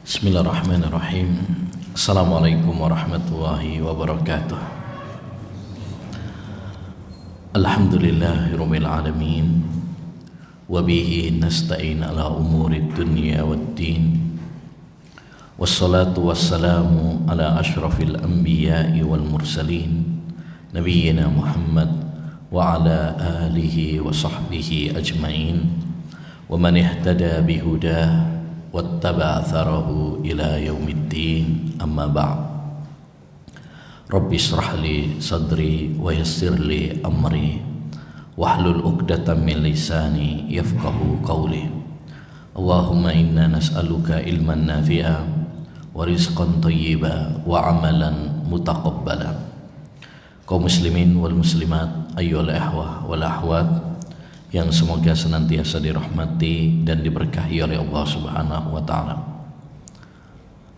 Bismillahirrahmanirrahim. Assalamualaikum warahmatullahi wabarakatuh. Alhamdulillahirabbil alamin. Wa bihi nasta'in ala umurid dunya waddin. Wassalatu wassalamu ala asyrafil anbiya'i wal mursalin nabiyyina Muhammad wa ala alihi wa sahbihi ajma'in wa man ihtada bihudah wattaba atharahu ila yaumiddin, amma ba'd. Rabbi shrah li sadri wa yassir li amri wahlul 'uqdatam min lisani yafqahu qawli. Allahumma inna nas'aluka ilman nafi'a wa rizqan thayyiba wa amalan mutaqabbala. Kaum muslimin wal muslimat, ayyuhal ikhwah wal akhwat yang semoga senantiasa dirahmati dan diberkahi oleh Allah Subhanahu wa taala.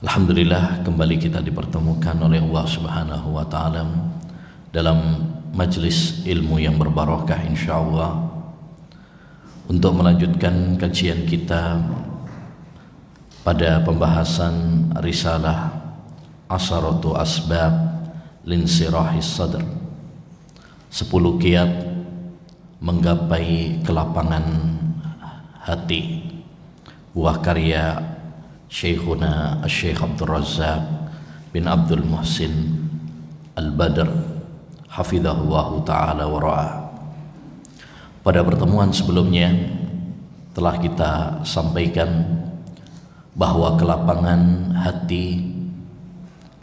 Alhamdulillah, kembali kita dipertemukan oleh Allah Subhanahu wa taala dalam majelis ilmu yang berbarokah insyaallah untuk melanjutkan kajian kita pada pembahasan risalah Asharatu Asbab Linsirahis Sadr, 10 kiat menggapai kelapangan hati, buah karya Syekhuna Syekh Abdul Razzaq bin Abdul Muhsin Al-Badr hafizahullahu ta'ala wa ra'ah. Pada pertemuan sebelumnya telah kita sampaikan bahwa kelapangan hati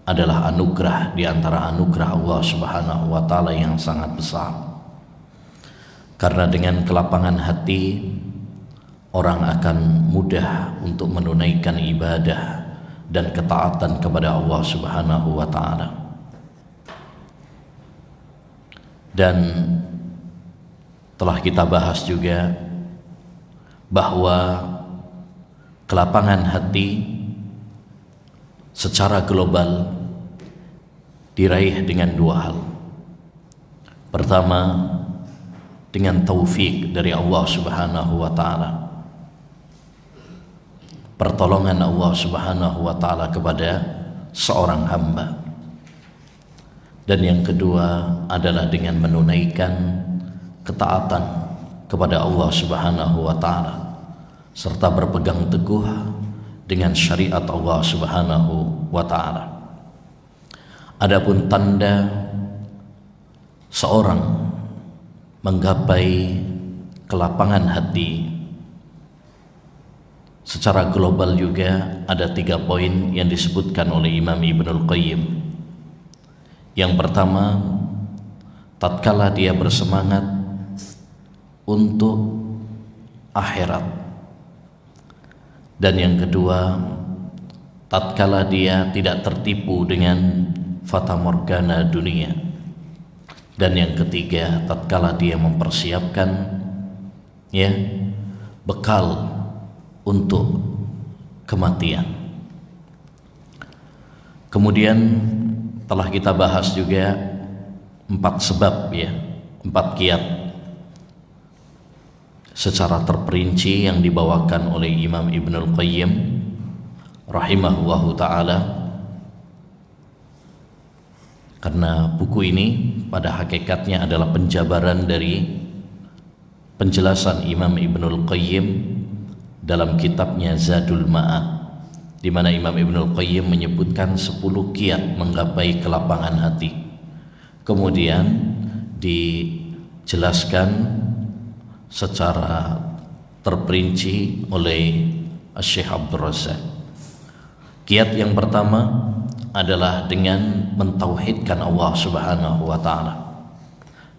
adalah anugerah di antara anugerah Allah Subhanahu wa ta'ala yang sangat besar. Karena dengan kelapangan hati, orang akan mudah untuk menunaikan ibadah dan ketaatan kepada Allah Subhanahu wa ta'ala. Dan telah kita bahas juga bahwa kelapangan hati secara global diraih dengan 2 hal. Pertama, dengan taufik dari Allah Subhanahu wa ta'ala, pertolongan Allah Subhanahu wa ta'ala kepada seorang hamba. Dan yang kedua adalah dengan menunaikan ketaatan kepada Allah Subhanahu wa ta'ala serta berpegang teguh dengan syariat Allah Subhanahu wa ta'ala. Adapun tanda seorang menggapai kelapangan hati secara global juga ada 3 poin yang disebutkan oleh Imam Ibnul Qayyim. Yang pertama, tatkala dia bersemangat untuk akhirat. Dan yang kedua, tatkala dia tidak tertipu dengan fata morgana dunia. Dan yang ketiga, tatkala dia mempersiapkan bekal untuk kematian. Kemudian telah kita bahas juga 4 sebab 4 kiat secara terperinci yang dibawakan oleh Imam Ibnul Qayyim rahimahullahu ta'ala. Karena buku ini pada hakikatnya adalah penjabaran dari penjelasan Imam Ibnul Qayyim dalam kitabnya Zadul Ma'ad, di mana Imam Ibnul Qayyim menyebutkan 10 kiat menggapai kelapangan hati. Kemudian dijelaskan secara terperinci oleh Syekh Abdul Razzaq. Kiat yang pertama adalah dengan mentauhidkan Allah Subhanahu wa ta'ala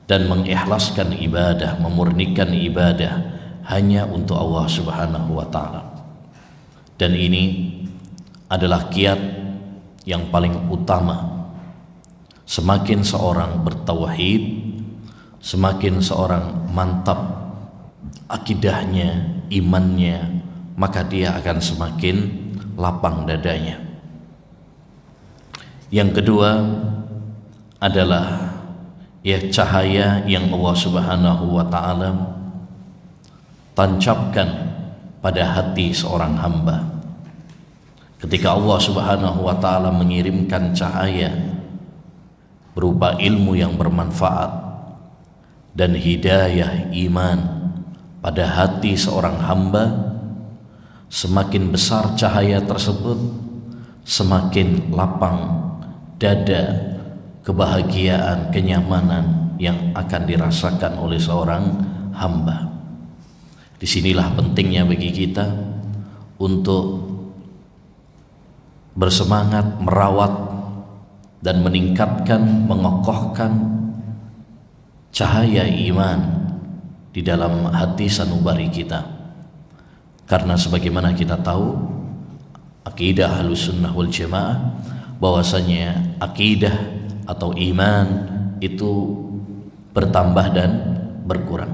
dan mengikhlaskan ibadah, memurnikan ibadah hanya untuk Allah Subhanahu wa ta'ala. Dan ini adalah kiat yang paling utama. Semakin seorang bertauhid, semakin seorang mantap akidahnya, imannya, maka dia akan semakin lapang dadanya. Yang kedua adalah cahaya yang Allah Subhanahu wa ta'ala tancapkan pada hati seorang hamba. ketika Allah Subhanahu wa taala mengirimkan cahaya berupa ilmu yang bermanfaat dan hidayah iman pada hati seorang hamba, semakin besar cahaya tersebut, semakin lapang dada kebahagiaan, kenyamanan yang akan dirasakan oleh seorang hamba. Disinilah pentingnya bagi kita untuk bersemangat merawat dan meningkatkan, mengokohkan cahaya iman di dalam hati sanubari kita. Karena sebagaimana kita tahu, akidah Ahlussunnah wal Jamaah bahwasanya akidah atau iman itu bertambah dan berkurang.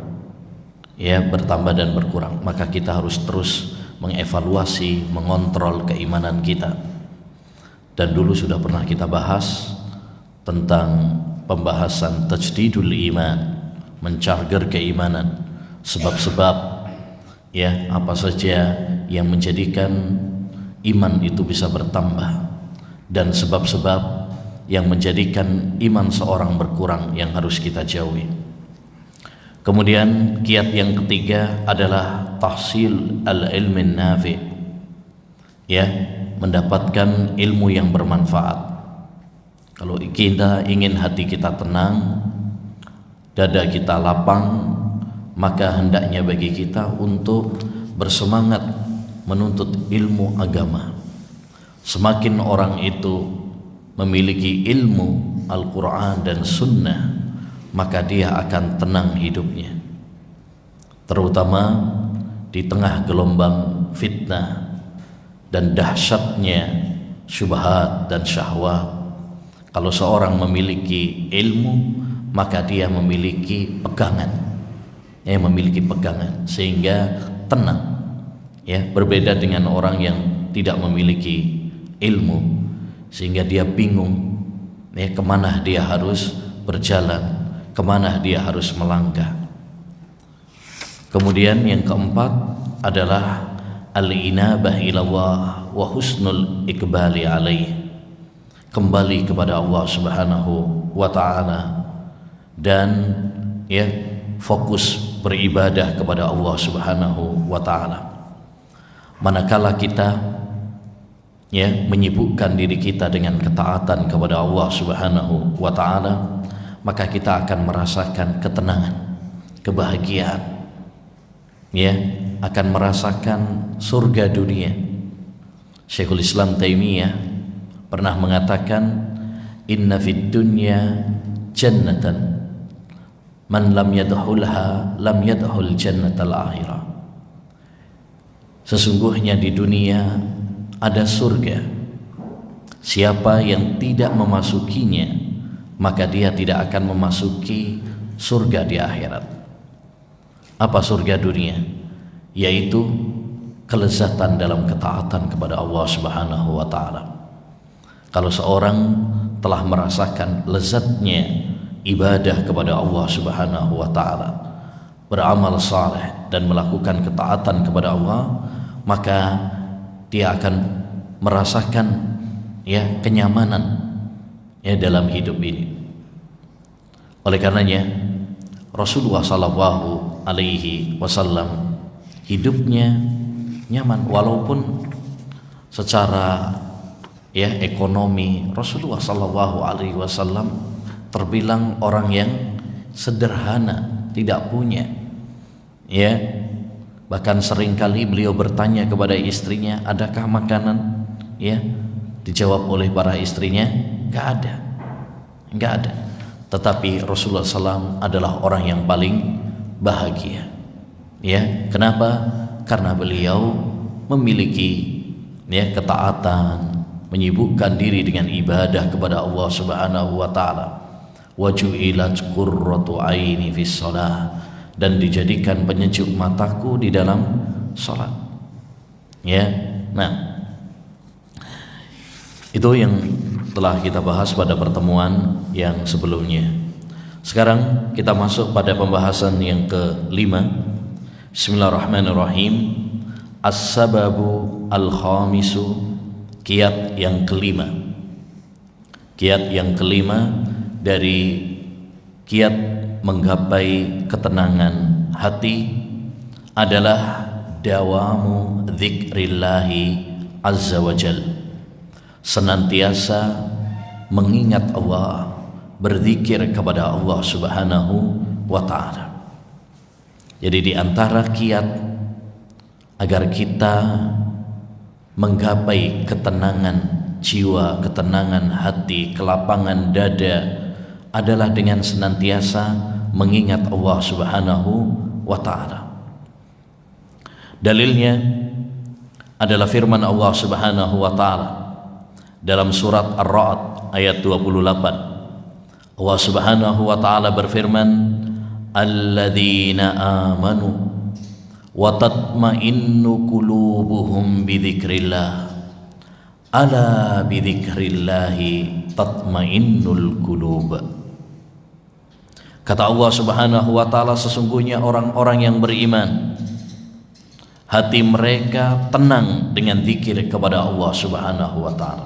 Ya, bertambah dan berkurang. Maka kita harus terus mengevaluasi, mengontrol keimanan kita. Dan dulu sudah pernah kita bahas tentang pembahasan tajdidul iman, mencarger keimanan, sebab-sebab ya apa saja yang menjadikan iman itu bisa bertambah, dan sebab-sebab yang menjadikan iman seorang berkurang yang harus kita jauhi. Kemudian kiat yang ketiga adalah tahsil al-ilmin nafi', ya, mendapatkan ilmu yang bermanfaat. Kalau kita ingin hati kita tenang, dada kita lapang, maka hendaknya bagi kita untuk bersemangat menuntut ilmu agama. Semakin orang itu memiliki ilmu Al-Quran dan Sunnah, maka dia akan tenang hidupnya, terutama di tengah gelombang fitnah dan dahsyatnya syubhat dan syahwat. Kalau seorang memiliki ilmu, maka dia memiliki pegangan, sehingga tenang, ya, berbeda dengan orang yang tidak memiliki ilmu, sehingga dia bingung, ya, kemana dia harus berjalan, kemana dia harus melangkah. Kemudian yang keempat adalah al-inabah ilallah wa husnul iqbali alaih, kembali kepada Allah Subhanahu wa ta'ala dan ya fokus beribadah kepada Allah Subhanahu wa ta'ala. Manakala kita ya menyibukkan diri kita dengan ketaatan kepada Allah Subhanahu wa ta'ala, maka kita akan merasakan ketenangan, kebahagiaan, ya, akan merasakan surga dunia. Syekhul Islam Taimiyah pernah mengatakan, inna fid dunya jannatan man lam yadkhulha lam yadkhul jannatal akhirah. Sesungguhnya di dunia ada surga, siapa yang tidak memasukinya maka dia tidak akan memasuki surga di akhirat. Apa surga dunia? Yaitu kelezatan dalam ketaatan kepada Allah Subhanahu wa ta'ala. Kalau seorang telah merasakan lezatnya ibadah kepada Allah Subhanahu wa ta'ala, beramal saleh dan melakukan ketaatan kepada Allah, maka dia akan merasakan ya kenyamanan ya dalam hidup ini. Oleh karenanya Rasulullah sallallahu alaihi wasallam hidupnya nyaman, walaupun secara ya ekonomi Rasulullah sallallahu alaihi wasallam terbilang orang yang sederhana, tidak punya, ya, bahkan seringkali beliau bertanya kepada istrinya, adakah makanan, ya, dijawab oleh para istrinya, nggak ada. Tetapi Rasulullah SAW adalah orang yang paling bahagia, ya. Kenapa? Karena beliau memiliki ya ketaatan, menyibukkan diri dengan ibadah kepada Allah Subhanahu wa ta'ala. Waju'ilat qurratu aini fis shalah, dan dijadikan penyejuk mataku di dalam salat. Ya. Nah, itu yang telah kita bahas pada pertemuan yang sebelumnya. Sekarang kita masuk pada pembahasan yang kelima. Bismillahirrahmanirrahim. As-sababu al-khamisu kiat yang kelima. Kiat yang kelima dari kiat menggapai ketenangan hati adalah dawamu dzikrillahi azza wa jal. Senantiasa mengingat Allah, berzikir kepada Allah subhanahu wa ta'ala. Jadi di antara kiat agar kita menggapai ketenangan jiwa, ketenangan hati, kelapangan dada adalah dengan senantiasa mengingat Allah subhanahu wa ta'ala. Dalilnya adalah firman Allah subhanahu wa ta'ala dalam surat Ar-Ra'd ayat 28. Allah subhanahu wa ta'ala berfirman, alladzina amanu wa tatma'innu qulubuhum bidzikrillah ala bidzikrillahi tatma'innul qulub. Kata Allah subhanahu wa ta'ala, sesungguhnya orang-orang yang beriman hati mereka tenang dengan zikir kepada Allah subhanahu wa ta'ala.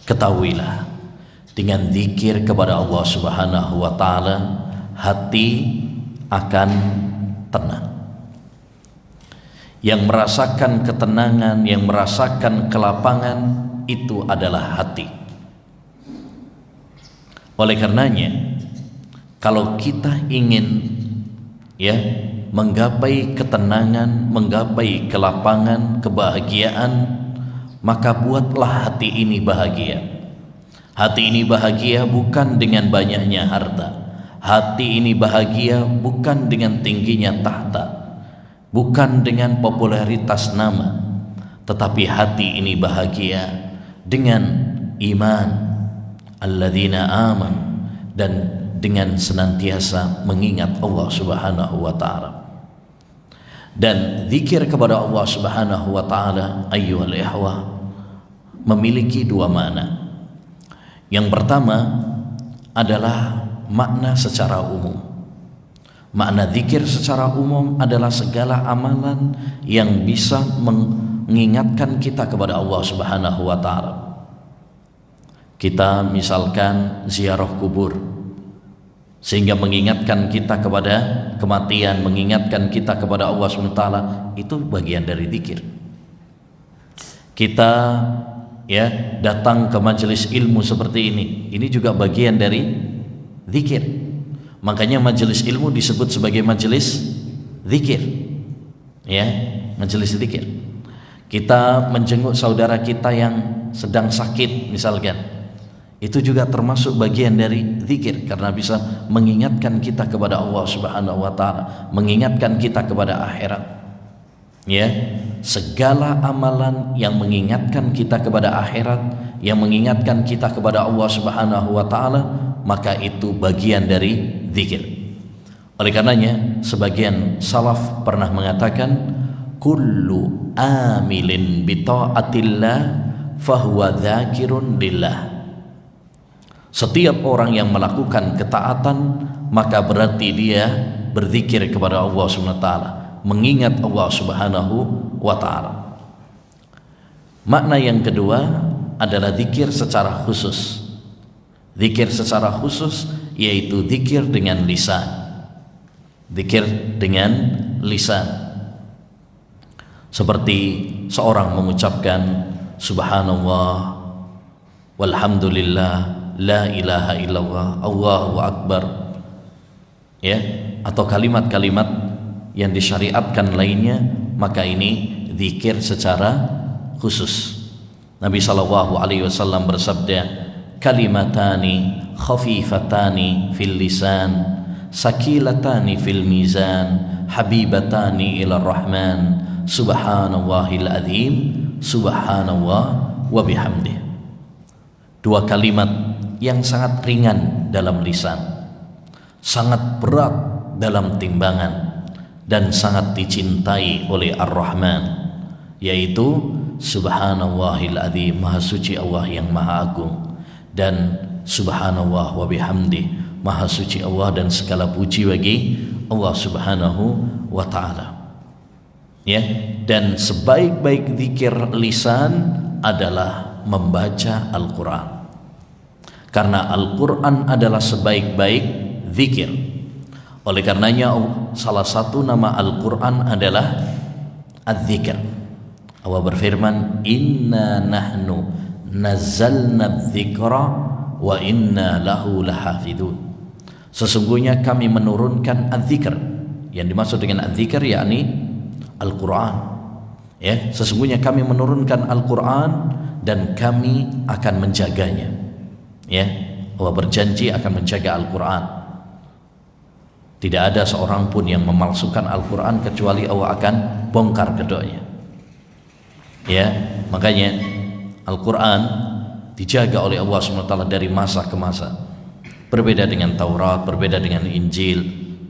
Ketahuilah, dengan zikir kepada Allah subhanahu wa ta'ala hati akan tenang. Yang merasakan ketenangan, yang merasakan kelapangan itu adalah hati. Oleh karenanya, kalau kita ingin menggapai ketenangan, menggapai kelapangan, kebahagiaan, maka buatlah hati ini bahagia. Hati ini bahagia bukan dengan banyaknya harta. Hati ini bahagia bukan dengan tingginya tahta, bukan dengan popularitas nama, tetapi hati ini bahagia dengan iman, alladzina aman, dan dengan senantiasa mengingat Allah subhanahu wa ta'ala. Dan zikir kepada Allah subhanahu wa ta'ala ayyuhal ikhwah memiliki dua makna. Yang pertama adalah makna secara umum. Makna zikir secara umum adalah segala amalan yang bisa mengingatkan kita kepada Allah subhanahu wa ta'ala. Kita misalkan ziarah kubur, sehingga mengingatkan kita kepada kematian, mengingatkan kita kepada Allah SWT, itu bagian dari zikir. Kita datang ke majelis ilmu seperti ini juga bagian dari zikir. Makanya majelis ilmu disebut sebagai majelis zikir, majelis zikir. Kita menjenguk saudara kita yang sedang sakit misalkan, itu juga termasuk bagian dari zikir, karena bisa mengingatkan kita kepada Allah subhanahu wa ta'ala, mengingatkan kita kepada akhirat. Segala amalan yang mengingatkan kita kepada akhirat, yang mengingatkan kita kepada Allah subhanahu wa ta'ala, maka itu bagian dari zikir. Oleh karenanya sebagian salaf pernah mengatakan, kullu amilin bi ta'atillah fahuwa dzakirun lillah. Setiap orang yang melakukan ketaatan maka berarti dia berzikir kepada Allah subhanahu wa ta'ala, mengingat Allah subhanahu wa ta'ala. Makna yang kedua adalah zikir secara khusus. Zikir secara khusus yaitu zikir dengan lisan. Zikir dengan lisan. Seperti seorang mengucapkan subhanallah, walhamdulillah, la ilaha illallah, Allahu akbar, atau kalimat-kalimat yang disyariatkan lainnya, maka ini zikir secara khusus. Nabi sallallahu alaihi wasallam bersabda, kalimatani khafifatani fil lisan, sakilatani fil mizan, habibatani ila rahman, subhanallahil azim, subhanallah wa bihamdih. Dua kalimat yang sangat ringan dalam lisan, sangat berat dalam timbangan, dan sangat dicintai oleh Ar-Rahman, yaitu subhanallahil azim, maha suci Allah yang maha agung, dan subhanallah wa bihamdih, maha suci Allah dan segala puji bagi Allah subhanahu wa ta'ala. Dan sebaik-baik zikir lisan adalah membaca Al-Quran, karena Al-Quran adalah sebaik-baik zikir. Oleh karenanya salah satu nama Al-Quran adalah Az-Zikr. Allah berfirman, inna nahnu nazzalna dzikra wa inna lahu lahafidun. Sesungguhnya kami menurunkan Az-Zikr. Yang dimaksud dengan Az-Zikr yakni Al-Quran. Ya, sesungguhnya kami menurunkan Al-Quran dan kami akan menjaganya. Ya, Allah berjanji akan menjaga Al-Quran. Tidak ada seorang pun yang memalsukan Al-Quran kecuali Allah akan bongkar kedoknya. Ya, makanya Al-Quran dijaga oleh Allah SWT dari masa ke masa. Berbeda dengan Taurat, berbeda dengan Injil,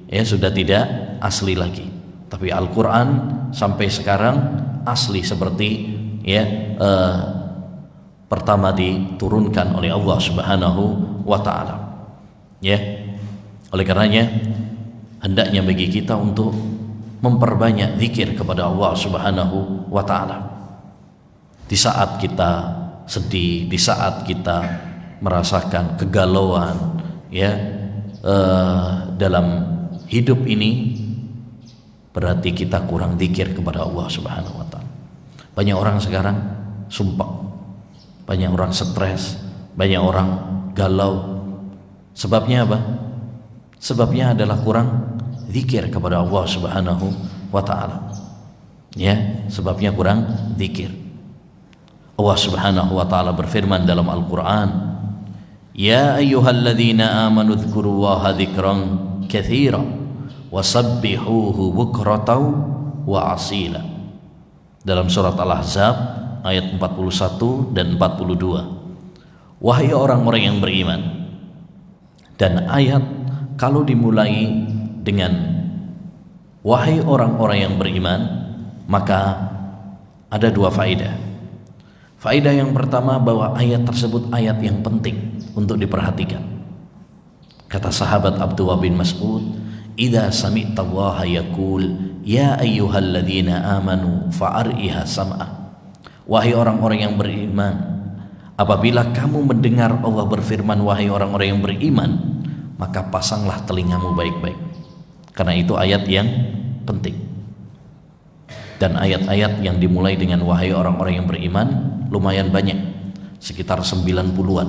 ya sudah tidak asli lagi. Tapi Al-Quran sampai sekarang asli seperti ya pertama diturunkan oleh Allah Subhanahu wa taala. Ya. Oleh karenanya hendaknya bagi kita untuk memperbanyak zikir kepada Allah Subhanahu wa taala. Di saat kita sedih, di saat kita merasakan kegalauan ya dalam hidup ini, berarti kita kurang zikir kepada Allah Subhanahu wa taala. Banyak orang sekarang sumpah, banyak orang stres, banyak orang galau. Sebabnya apa? Sebabnya adalah kurang zikir kepada Allah Subhanahu wa taala. Ya, sebabnya kurang zikir. Allah Subhanahu wa taala berfirman dalam Al-Qur'an, "Ya ayyuhalladzina amanu dzkurullaha dzikran katsiran wasabbihuhu bukratan wa asila." Dalam surat Al-Ahzab ayat 41 dan 42. Wahai orang-orang yang beriman. Dan ayat kalau dimulai dengan wahai orang-orang yang beriman, maka ada dua faedah. Faedah yang pertama, bahwa ayat tersebut ayat yang penting untuk diperhatikan. Kata sahabat Abdullah bin Mas'ud, "Idza sami'ta Allah yaqul ya ayyuhalladzina amanu fa'ariha sam'a." Wahai orang-orang yang beriman, apabila kamu mendengar Allah berfirman wahai orang-orang yang beriman, maka pasanglah telingamu baik-baik. Karena itu ayat yang penting. Dan ayat-ayat yang dimulai dengan wahai orang-orang yang beriman lumayan banyak, sekitar 90-an,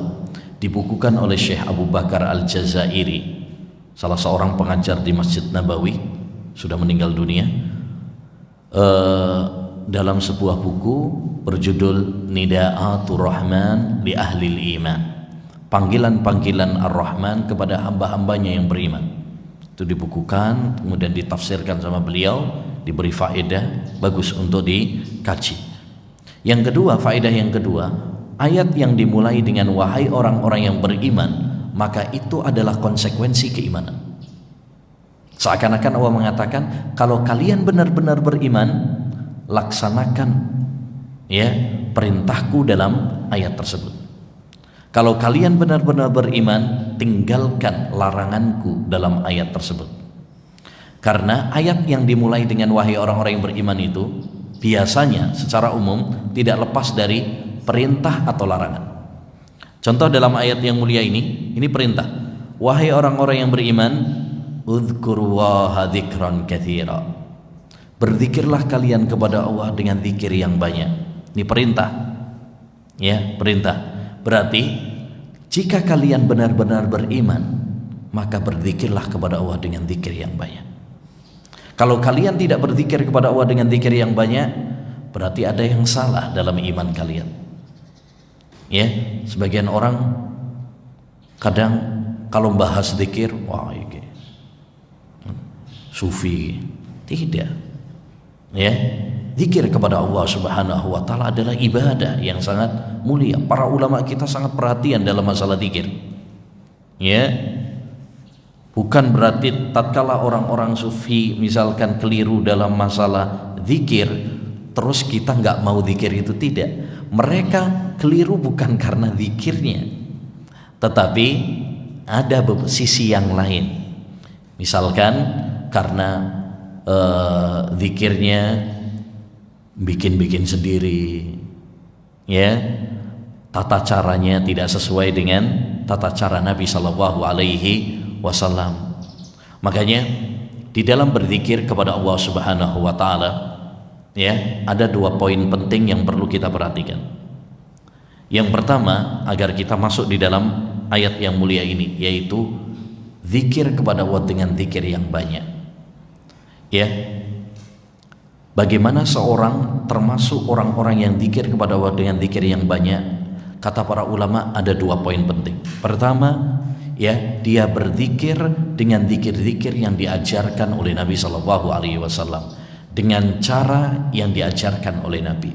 dibukukan oleh Syekh Abu Bakar Al-Jazairi, salah seorang pengajar di Masjid Nabawi, sudah meninggal dunia, dalam sebuah buku berjudul Nida'atur Rahman li Ahlil Iman, panggilan-panggilan Ar-Rahman kepada hamba-hambanya yang beriman. Itu dibukukan, kemudian ditafsirkan sama beliau, diberi faedah, bagus untuk dikaji. Yang kedua, faedah yang kedua, ayat yang dimulai dengan wahai orang-orang yang beriman, maka itu adalah konsekuensi keimanan. Seakan-akan Allah mengatakan, kalau kalian benar-benar beriman, laksanakan ya perintahku dalam ayat tersebut. Kalau kalian benar-benar beriman, tinggalkan laranganku dalam ayat tersebut. Karena ayat yang dimulai dengan wahai orang-orang yang beriman itu biasanya secara umum tidak lepas dari perintah atau larangan. Contoh dalam ayat yang mulia ini perintah. Wahai orang-orang yang beriman, udzkurullaha dzikran katsira. Berzikirlah kalian kepada Allah dengan zikir yang banyak. Ini perintah. Ya, perintah. Berarti jika kalian benar-benar beriman, maka berzikirlah kepada Allah dengan zikir yang banyak. Kalau kalian tidak berzikir kepada Allah dengan zikir yang banyak, berarti ada yang salah dalam iman kalian. Ya, sebagian orang kadang kalau bahas zikir, wah ini sufi. Tidak. Ya, zikir kepada Allah Subhanahu wa taala adalah ibadah yang sangat mulia. Para ulama kita sangat perhatian dalam masalah zikir. Ya. Bukan berarti tatkala orang-orang sufi misalkan keliru dalam masalah zikir, terus kita nggak mau zikir, itu tidak. Mereka keliru bukan karena zikirnya, tetapi ada sisi yang lain. Misalkan karena zikirnya bikin-bikin sendiri, ya, tata caranya tidak sesuai dengan tata cara Nabi Shallallahu Alaihi Wasallam. Makanya di dalam berzikir kepada Allah Subhanahu Wa Taala, ya, ada 2 poin penting yang perlu kita perhatikan. Yang pertama, agar kita masuk di dalam ayat yang mulia ini, yaitu zikir kepada Allah dengan zikir yang banyak. Ya, bagaimana seorang termasuk orang-orang yang zikir kepada Allah dengan zikir yang banyak? Kata para ulama ada 2 poin penting. Pertama, ya, dia berzikir dengan zikir-zikir yang diajarkan oleh Nabi Shallallahu Alaihi Wasallam, dengan cara yang diajarkan oleh Nabi.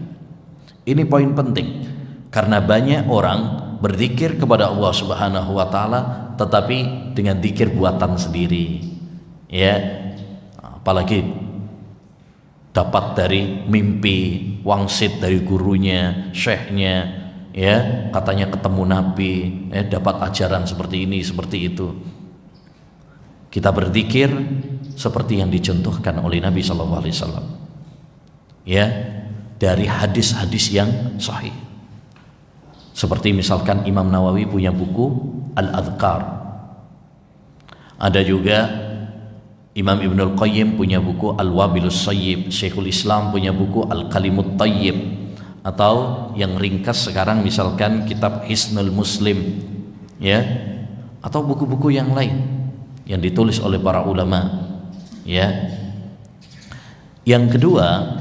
Ini poin penting, karena banyak orang berzikir kepada Allah Subhanahu Wa Taala tetapi dengan zikir buatan sendiri, ya, apalagi dapat dari mimpi wangsit dari gurunya, syekhnya, ya, katanya ketemu Nabi, dapat ajaran seperti ini, seperti itu. Kita berzikir seperti yang dicontohkan oleh Nabi Shallallahu Alaihi Wasallam, ya, dari hadis-hadis yang sahih. Seperti misalkan Imam Nawawi punya buku Al-Adhkar, ada juga Imam Ibnul Qayyim punya buku Al-Wabilus Sayyib, Syekhul Islam punya buku Al-Kalimut Tayyib, atau yang ringkas sekarang misalkan kitab Hisnul Muslim, ya, atau buku-buku yang lain yang ditulis oleh para ulama, ya. Yang kedua,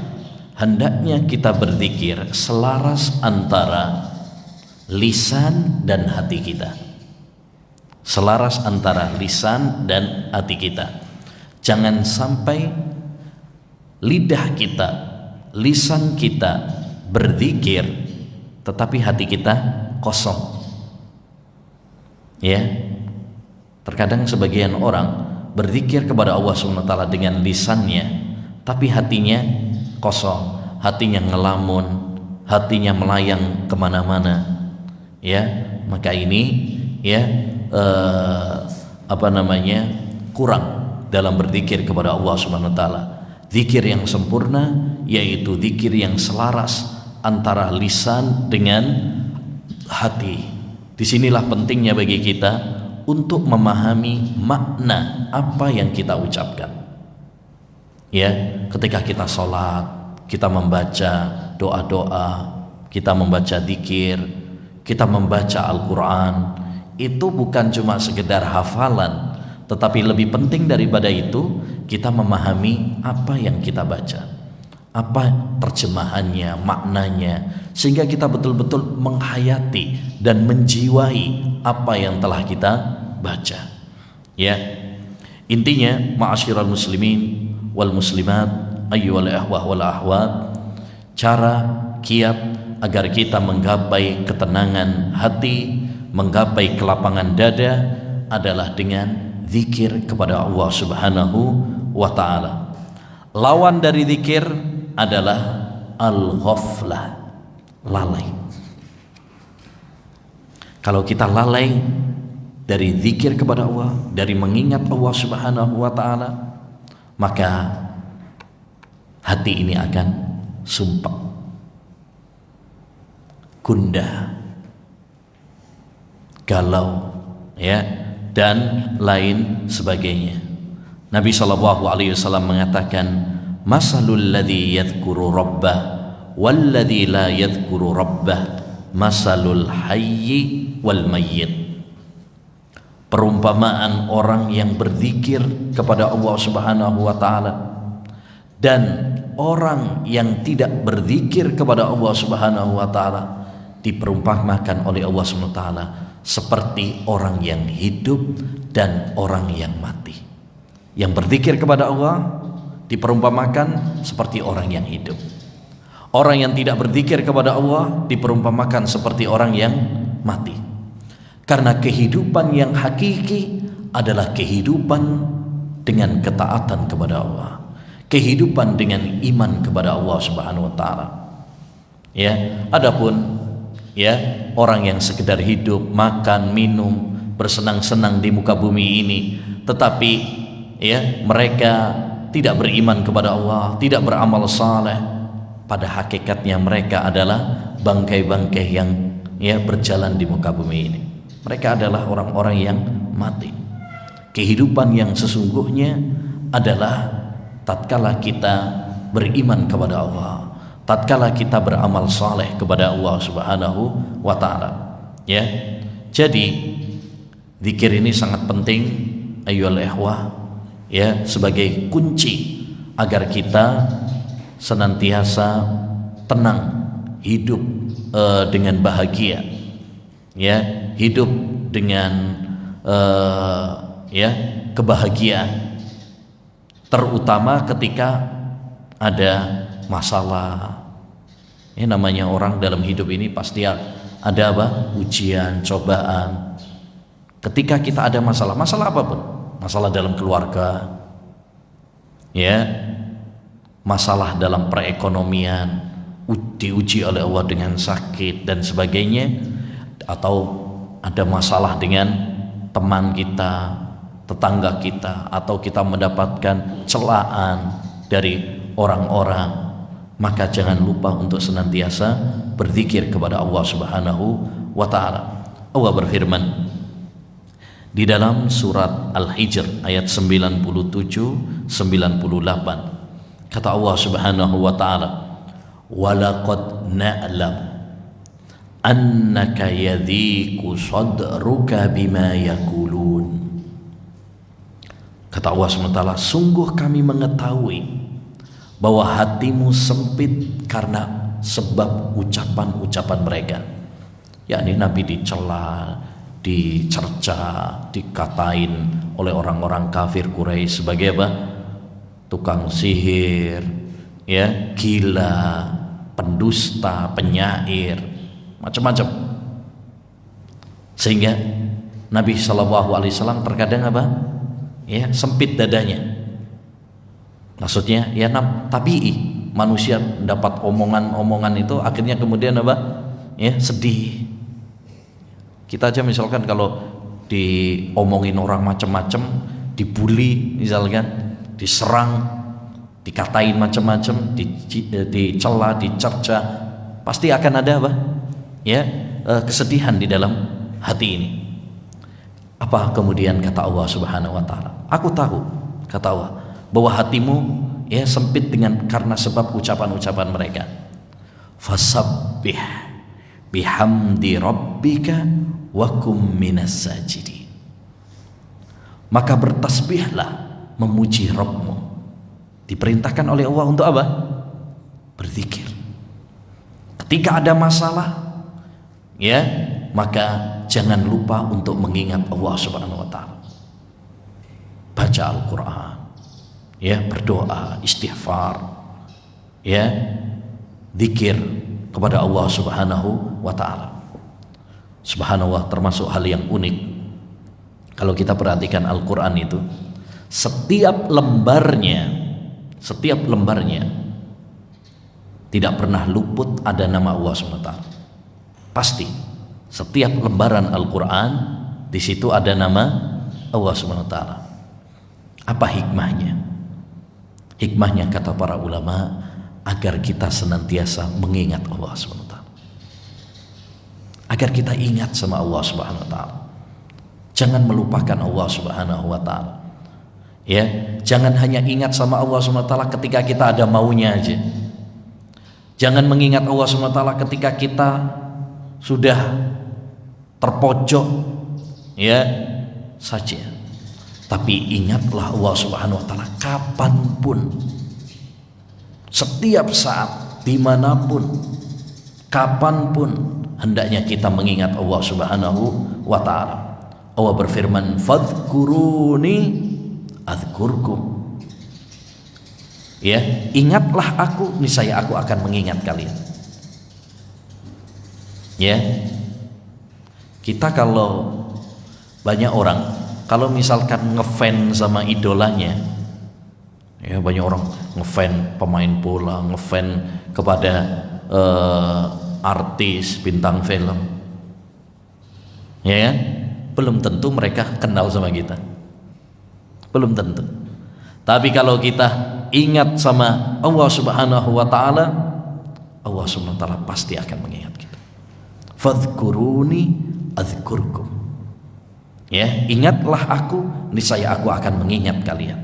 hendaknya kita berzikir selaras antara lisan dan hati kita. Selaras antara lisan dan hati kita. Jangan sampai lidah kita, lisan kita berzikir tetapi hati kita kosong, ya. Terkadang sebagian orang berzikir kepada Allah SWT dengan lisannya tapi hatinya kosong, hatinya ngelamun, hatinya melayang kemana-mana, ya. Maka ini, ya, kurang dalam berzikir kepada Allah SWT. Zikir yang sempurna yaitu zikir yang selaras antara lisan dengan hati. Disinilah pentingnya bagi kita untuk memahami makna apa yang kita ucapkan, ya. Ketika kita sholat, kita membaca doa-doa, kita membaca zikir, kita membaca Al-Quran, itu bukan cuma sekedar hafalan, tetapi lebih penting daripada itu kita memahami apa yang kita baca, apa terjemahannya, maknanya, sehingga kita betul-betul menghayati dan menjiwai apa yang telah kita baca, ya. Intinya, ma'asyiral muslimin wal muslimat, ayyuhal ikhwah wal akhwat, cara kiat agar kita menggapai ketenangan hati, menggapai kelapangan dada adalah dengan zikir kepada Allah Subhanahu wa Ta'ala. Lawan dari zikir adalah al-ghaflah, lalai. Kalau kita lalai dari zikir kepada Allah, dari mengingat Allah Subhanahu wa Ta'ala, maka hati ini akan sumpah, gundah, galau, ya, dan lain sebagainya. Nabi SAW mengatakan, masalul ladzi yadhkuru rabbah wal ladzi la yadhkuru rabbah masalul hayyi wal mayyit. Perumpamaan orang yang berzikir kepada Allah Subhanahu wa Ta'ala dan orang yang tidak berzikir kepada Allah Subhanahu wa Ta'ala diperumpamakan oleh Allah Subhanahu wa Ta'ala seperti orang yang hidup dan orang yang mati. Yang berzikir kepada Allah diperumpamakan seperti orang yang hidup. Orang yang tidak berzikir kepada Allah diperumpamakan seperti orang yang mati. Karena kehidupan yang hakiki adalah kehidupan dengan ketaatan kepada Allah, kehidupan dengan iman kepada Allah Subhanahu wa Ta'ala, ya. Adapun, ya, orang yang sekedar hidup, makan, minum, bersenang-senang di muka bumi ini, tetapi, ya, mereka tidak beriman kepada Allah, tidak beramal saleh, pada hakikatnya mereka adalah bangkai-bangkai yang berjalan di muka bumi ini. Mereka adalah orang-orang yang mati. Kehidupan yang sesungguhnya adalah tatkala kita beriman kepada Allah, tatkala kita beramal saleh kepada Allah Subhanahu wa taala. Ya. Jadi zikir ini sangat penting ayyuhal ikhwah, sebagai kunci agar kita senantiasa tenang, hidup dengan bahagia, hidup dengan kebahagiaan, terutama ketika ada masalah. Namanya orang dalam hidup ini pasti ada ujian, cobaan. Ketika kita ada masalah apapun, masalah dalam keluarga, masalah dalam perekonomian, diuji oleh Allah dengan sakit dan sebagainya, atau ada masalah dengan teman kita, tetangga kita, atau kita mendapatkan celaan dari orang-orang, maka jangan lupa untuk senantiasa berzikir kepada Allah Subhanahu wa taala. Allah berfirman di dalam surat Al-Hijr ayat 97-98, kata Allah Subhanahu wa taala, walaqad na'lam annaka yadhiqu sadruka bima yaqulun. Kata Allah SWT, sungguh kami mengetahui bahwa hatimu sempit karena sebab ucapan-ucapan mereka. Yakni Nabi dicela, dicerca, dikatain oleh orang-orang kafir Quraisy sebagai tukang sihir, gila, pendusta, penyair, macam-macam. Sehingga Nabi SAW terkadang sempit dadanya. Maksudnya tabii, manusia dapat omongan-omongan itu akhirnya kemudian sedih. Kita aja misalkan kalau diomongin orang macam-macam, dibully misalkan, diserang, dikatain macam-macam, dicela, dicerca, pasti akan ada kesedihan di dalam hati ini. Apa kemudian kata Allah Subhanahu wa taala? Aku tahu, kata Allah, bahwa hatimu sempit karena sebab ucapan-ucapan mereka. Fasabbih bihamdi rabbika wa kum minas sajidin. Maka bertasbihlah memuji Rabbmu. Diperintahkan oleh Allah untuk apa? Berzikir. Ketika ada masalah, maka jangan lupa untuk mengingat Allah Subhanahu wa taala. Baca Al-Qur'an, berdoa, istighfar, zikir kepada Allah Subhanahu wa taala. Subhanallah, termasuk hal yang unik kalau kita perhatikan Al-Qur'an itu, setiap lembarnya tidak pernah luput ada nama Allah SWT. Pasti setiap lembaran Al-Qur'an di situ ada nama Allah SWT. Apa hikmahnya? Hikmahnya kata para ulama agar kita senantiasa mengingat Allah SWT. Agar kita ingat sama Allah Subhanahu wa taala. Jangan melupakan Allah Subhanahu wa taala. Jangan hanya ingat sama Allah Subhanahu wa taala ketika kita ada maunya aja. Jangan mengingat Allah Subhanahu wa taala ketika kita sudah terpojok saja. Tapi ingatlah Allah Subhanahu wa taala kapanpun, setiap saat, dimanapun, kapanpun, hendaknya kita mengingat Allah Subhanahu wa ta'ala. Allah berfirman, fadhkuruni adzkurkum. Ingatlah aku, niscaya aku akan mengingat kalian. Kita kalau banyak orang, kalau misalkan ngefans sama idolanya, banyak orang ngefans pemain bola, ngefans kepada artis, bintang film, belum tentu mereka kenal sama kita, belum tentu. Tapi kalau kita ingat sama Allah Subhanahu wa taala, Allah Subhanahu wa taala pasti akan mengingat kita. Fadhkuruni adzkurkum. Ya, ingatlah aku, niscaya aku akan mengingat kalian.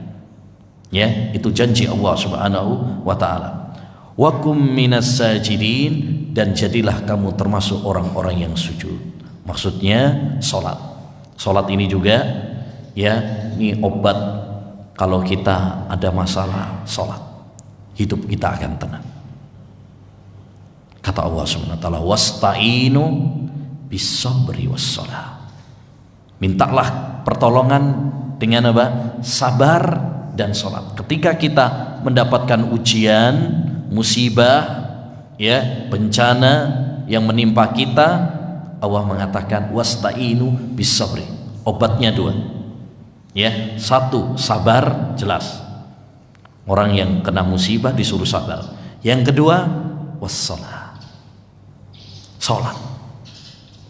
Ya, itu janji Allah Subhanahu wa taala. Wa kum minas sajidin, dan jadilah kamu termasuk orang-orang yang sujud. Maksudnya salat. Salat ini juga ya, ini obat kalau kita ada masalah, salat. Hidup kita akan tenang. Kata Allah Subhanahu wa taala, wasta'inu bis-sabri was-shalah. Mintalah pertolongan dengan apa? Sabar dan salat. Ketika kita mendapatkan ujian, musibah, ya, bencana yang menimpa kita, Allah mengatakan wasta'inu bis-sabri. Obatnya dua. Ya, satu, sabar, jelas. Orang yang kena musibah disuruh sabar. Yang kedua, was-shalah. Salat.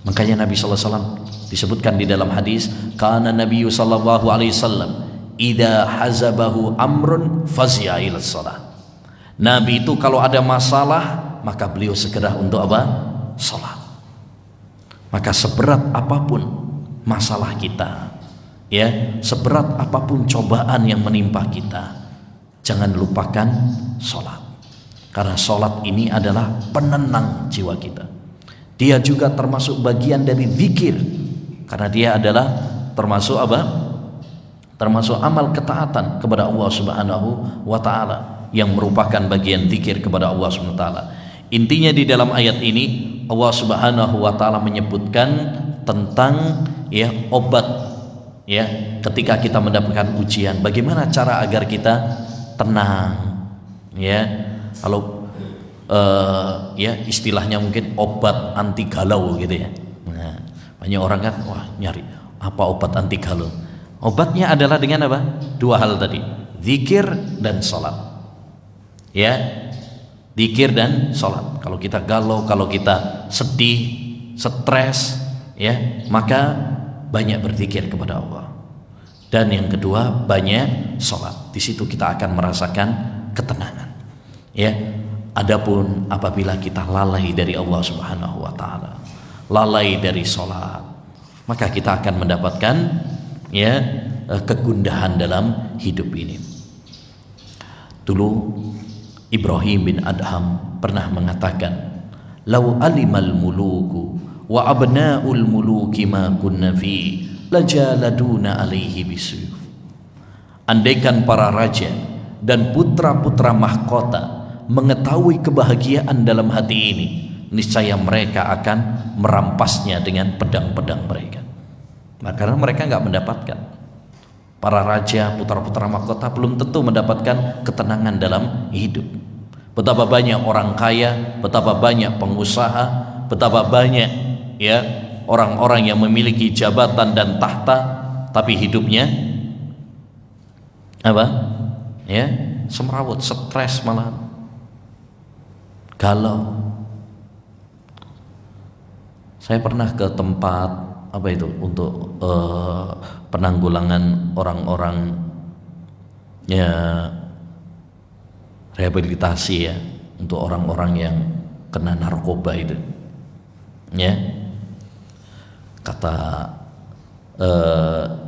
Makanya Nabi sallallahu alaihi wasallam disebutkan di dalam hadis, kana Nabi sallallahu alaihi wasallam idza hazabahu amrun fazi'a ila shalah. Nabi itu kalau ada masalah maka beliau segera untuk apa? Salat. Maka seberat apapun masalah kita, ya, seberat apapun cobaan yang menimpa kita, jangan lupakan salat. Karena salat ini adalah penenang jiwa kita. Dia juga termasuk bagian dari zikir, karena dia adalah termasuk apa? Termasuk amal ketaatan kepada Allah Subhanahu wa taala, yang merupakan bagian zikir kepada Allah Subhanahu wa taala. Intinya di dalam ayat ini Allah Subhanahu wa taala menyebutkan tentang ya obat, ya, ketika kita mendapatkan ujian, bagaimana cara agar kita tenang, ya. Kalau ya istilahnya mungkin obat anti galau gitu ya. Nah, banyak orang kan wah nyari apa obat anti galau. Obatnya adalah dengan apa? Dua hal tadi, zikir dan salat. Ya, zikir dan salat. Kalau kita galau, kalau kita sedih, stres, ya, maka banyak berzikir kepada Allah. Dan yang kedua, banyak salat. Di situ kita akan merasakan ketenangan. Ya. Adapun apabila kita lalai dari Allah Subhanahu wa taala, lalai dari salat, maka kita akan mendapatkan ya kegundahan dalam hidup ini. Dulu Ibrahim bin Adham pernah mengatakan, "Lau alimal muluku wa abnaul muluki ma kunna fi lajaladuna alaihi bisuyuf." Andaikan para raja dan putra-putra mahkota mengetahui kebahagiaan dalam hati ini, niscaya mereka akan merampasnya dengan pedang-pedang mereka. Nah, karena mereka nggak mendapatkan. Para raja, putra-putra mahkota belum tentu mendapatkan ketenangan dalam hidup. Betapa banyak orang kaya, betapa banyak pengusaha, betapa banyak ya orang-orang yang memiliki jabatan dan tahta, tapi hidupnya apa? Ya, semrawut, stres malah. Galau. Saya pernah ke tempat apa itu untuk penanggulangan orang-orang ya rehabilitasi ya, untuk orang-orang yang kena narkoba itu. Ya. Kata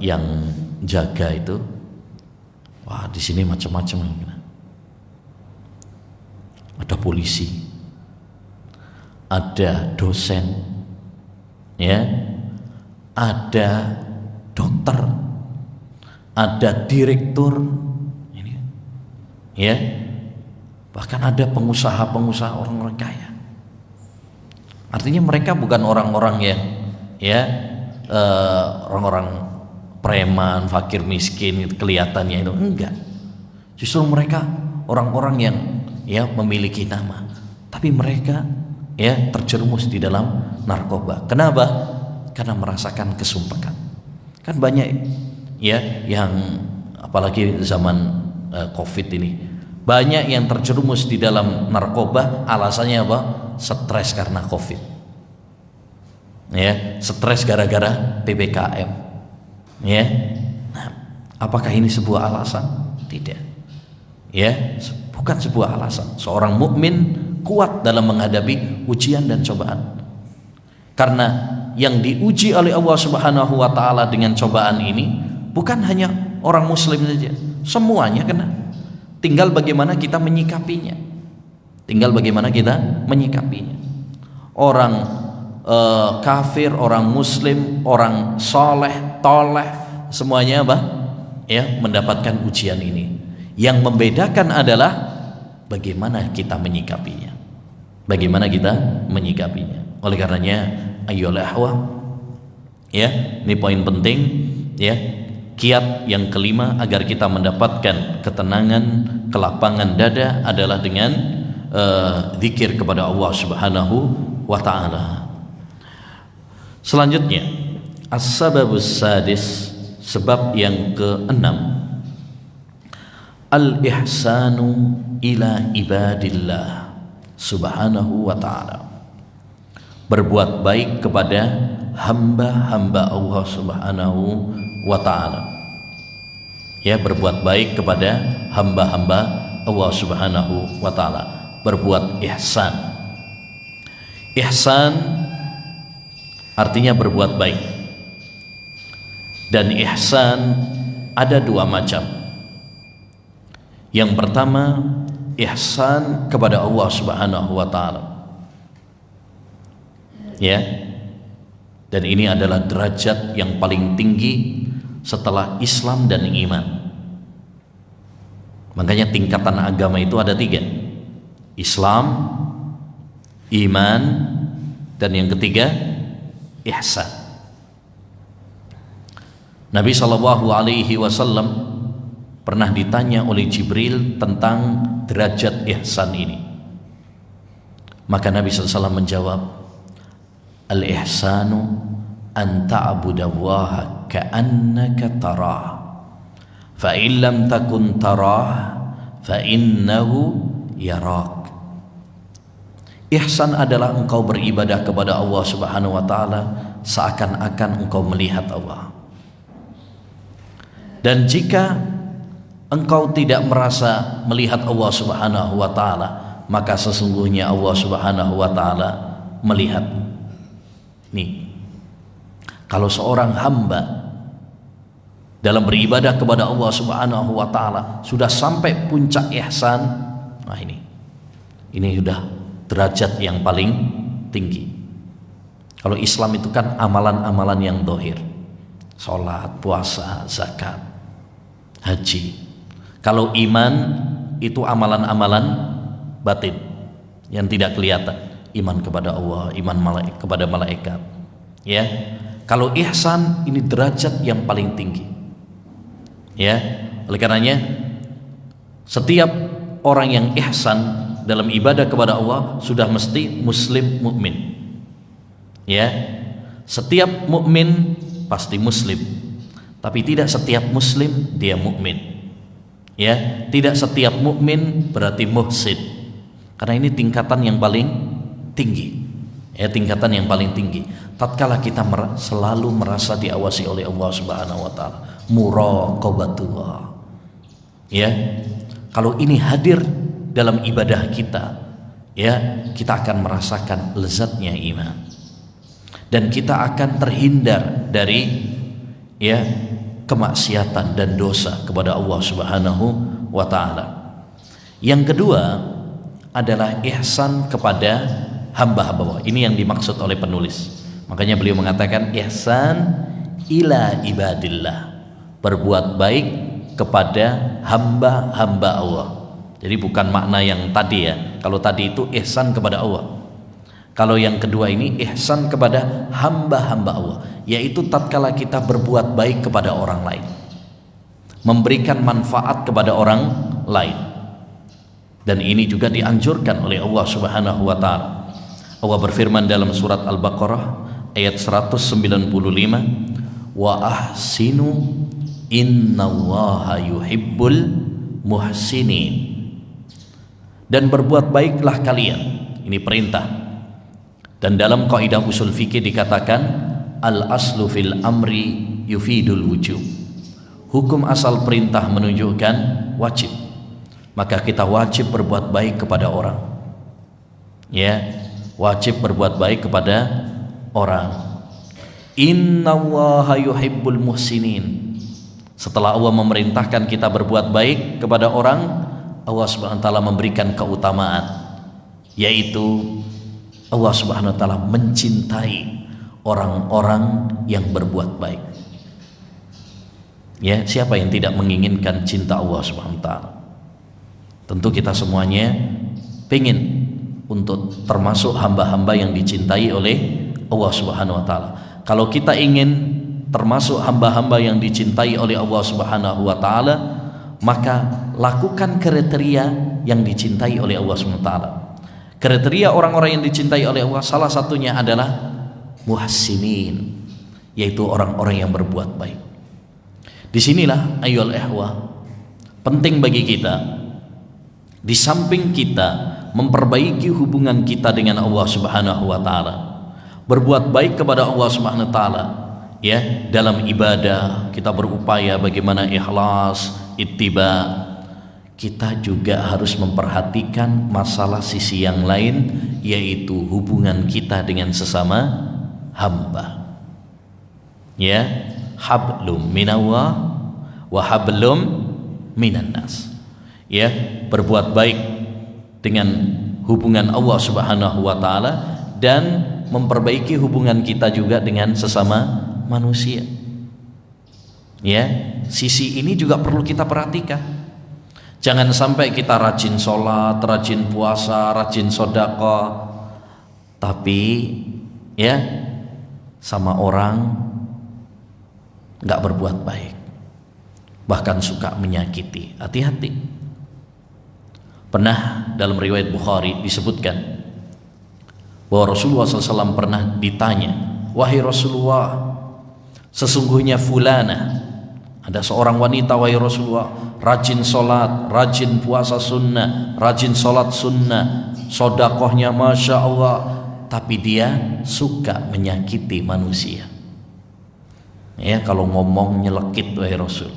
yang jaga itu, wah di sini macam-macam. Ada polisi, ada dosen, ya, ada dokter, ada direktur, ini, ya, bahkan ada pengusaha-pengusaha, orang-orang kaya. Artinya mereka bukan orang-orang yang, ya, orang-orang preman, fakir miskin, kelihatannya itu enggak. Justru mereka orang-orang yang ya memiliki nama, tapi mereka ya terjerumus di dalam narkoba. Kenapa? Karena merasakan kesumpakan. Kan banyak ya yang apalagi zaman Covid ini, banyak yang terjerumus di dalam narkoba. Alasannya apa? Stres karena Covid. Ya, stres gara-gara PPKM. Ya. Nah, apakah ini sebuah alasan? Tidak. Ya, bukan sebuah alasan. Seorang mukmin kuat dalam menghadapi ujian dan cobaan. Karena yang diuji oleh Allah Subhanahu wa taala dengan cobaan ini bukan hanya orang muslim saja, semuanya kena. Tinggal bagaimana kita menyikapinya. Orang kafir, orang muslim, orang soleh, toleh, semuanya apa? Ya, mendapatkan ujian ini. Yang membedakan adalah bagaimana kita menyikapinya. Oleh karenanya, ayyuhal ikhwah, ya, ini poin penting, ya. Kiat yang kelima agar kita mendapatkan ketenangan, kelapangan dada adalah dengan zikir kepada Allah Subhanahu wa taala. Selanjutnya, as-sababus sadis, sebab yang keenam, al-ihsanu ila ibadillah Subhanahu wa ta'ala, berbuat baik kepada hamba-hamba Allah Subhanahu wa ta'ala. Ya, berbuat baik kepada hamba-hamba Allah Subhanahu wa ta'ala, berbuat ihsan. Ihsan artinya berbuat baik. Dan ihsan ada dua macam. Yang pertama, ihsan kepada Allah Subhanahu wa ta'ala, ya. Dan ini adalah derajat yang paling tinggi setelah Islam dan iman. Makanya tingkatan agama itu ada 3: Islam, iman, dan yang ketiga ihsan. Nabi SAW pernah ditanya oleh Jibril tentang derajat ihsan ini. Maka Nabi SAW menjawab, al-ihsanu an ta'budallaha ka'annaka tarah, fa in lam takun tarah fa innahu yarak. Ihsan adalah engkau beribadah kepada Allah Subhanahu wa ta'ala seakan-akan engkau melihat Allah. Dan jika engkau tidak merasa melihat Allah Subhanahu wa ta'ala, maka sesungguhnya Allah Subhanahu wa ta'ala melihat. Nih, kalau seorang hamba dalam beribadah kepada Allah Subhanahu wa ta'ala sudah sampai puncak ihsan, nah ini sudah derajat yang paling tinggi. Kalau Islam itu kan amalan-amalan yang zahir, sholat, puasa, zakat, haji. Kalau iman itu amalan-amalan batin yang tidak kelihatan, iman kepada Allah, iman kepada malaikat, ya. Kalau ihsan ini derajat yang paling tinggi, ya. Oleh karenanya setiap orang yang ihsan dalam ibadah kepada Allah sudah mesti muslim mukmin, ya. Setiap mukmin pasti muslim, tapi tidak setiap muslim dia mukmin, ya. Tidak setiap mukmin berarti muhsin, karena ini tingkatan yang paling tinggi, ya, tingkatan yang paling tinggi. Tatkala kita selalu merasa diawasi oleh Allah Subhanahu wa ta'ala, muraqabatullah, ya. Kalau ini hadir dalam ibadah kita, ya, kita akan merasakan lezatnya iman, dan kita akan terhindar dari, ya, kemaksiatan dan dosa kepada Allah Subhanahu wa ta'ala. Yang kedua adalah ihsan kepada hamba-hamba Allah. Ini yang dimaksud oleh penulis. Makanya beliau mengatakan ihsan ila ibadillah, berbuat baik kepada hamba-hamba Allah. Jadi bukan makna yang tadi, ya. Kalau tadi itu ihsan kepada Allah. Kalau yang kedua ini ihsan kepada hamba-hamba Allah, yaitu tatkala kita berbuat baik kepada orang lain, memberikan manfaat kepada orang lain. Dan ini juga dianjurkan oleh Allah Subhanahu wa ta'ala. Allah berfirman dalam surat Al-Baqarah ayat 195, wa ahsinu innallaha yuhibbul muhsinin. Dan berbuat baiklah kalian, ini perintah. Dan dalam kaidah usul fikih dikatakan al aslu fil amri yufidul wujub. Hukum asal perintah menunjukkan wajib, maka kita wajib berbuat baik kepada orang, Ya, wajib berbuat baik kepada orang. Innallaha yuhibbul muhsinin. Setelah Allah memerintahkan kita berbuat baik kepada orang, Allah Subhanahu wa taala memberikan keutamaan, yaitu Allah Subhanahu wa taala mencintai orang-orang yang berbuat baik. Ya, siapa yang tidak menginginkan cinta Allah Subhanahu wa taala? Tentu kita semuanya pengen untuk termasuk hamba-hamba yang dicintai oleh Allah Subhanahu wa taala. Kalau kita ingin termasuk hamba-hamba yang dicintai oleh Allah Subhanahu wa taala, maka lakukan kriteria yang dicintai oleh Allah Subhanahu wa taala. Kriteria orang-orang yang dicintai oleh Allah salah satunya adalah muhsinin, yaitu orang-orang yang berbuat baik. Disinilah ayyuhal ikhwah, penting bagi kita, di samping kita memperbaiki hubungan kita dengan Allah Subhanahu wa taala, berbuat baik kepada Allah Subhanahu wa taala, ya, dalam ibadah kita berupaya bagaimana ikhlas, ittiba. Kita juga harus memperhatikan masalah sisi yang lain, yaitu hubungan kita dengan sesama hamba. Ya, hablum minallah wa hablum minan nas. Ya, berbuat baik dengan hubungan Allah Subhanahu wa taala dan memperbaiki hubungan kita juga dengan sesama manusia. Ya, sisi ini juga perlu kita perhatikan. Jangan sampai kita rajin sholat, rajin puasa, rajin sedekah, tapi ya sama orang nggak berbuat baik, bahkan suka menyakiti. Hati-hati. Pernah dalam riwayat Bukhari disebutkan bahwa Rasulullah SAW pernah ditanya, wahai Rasulullah, sesungguhnya fulana, ada seorang wanita wahai Rasulullah, rajin sholat, rajin puasa sunnah, rajin sholat sunnah, sodakohnya Masya Allah, tapi dia suka menyakiti manusia. Ya, kalau ngomong nyelekit wahai Rasul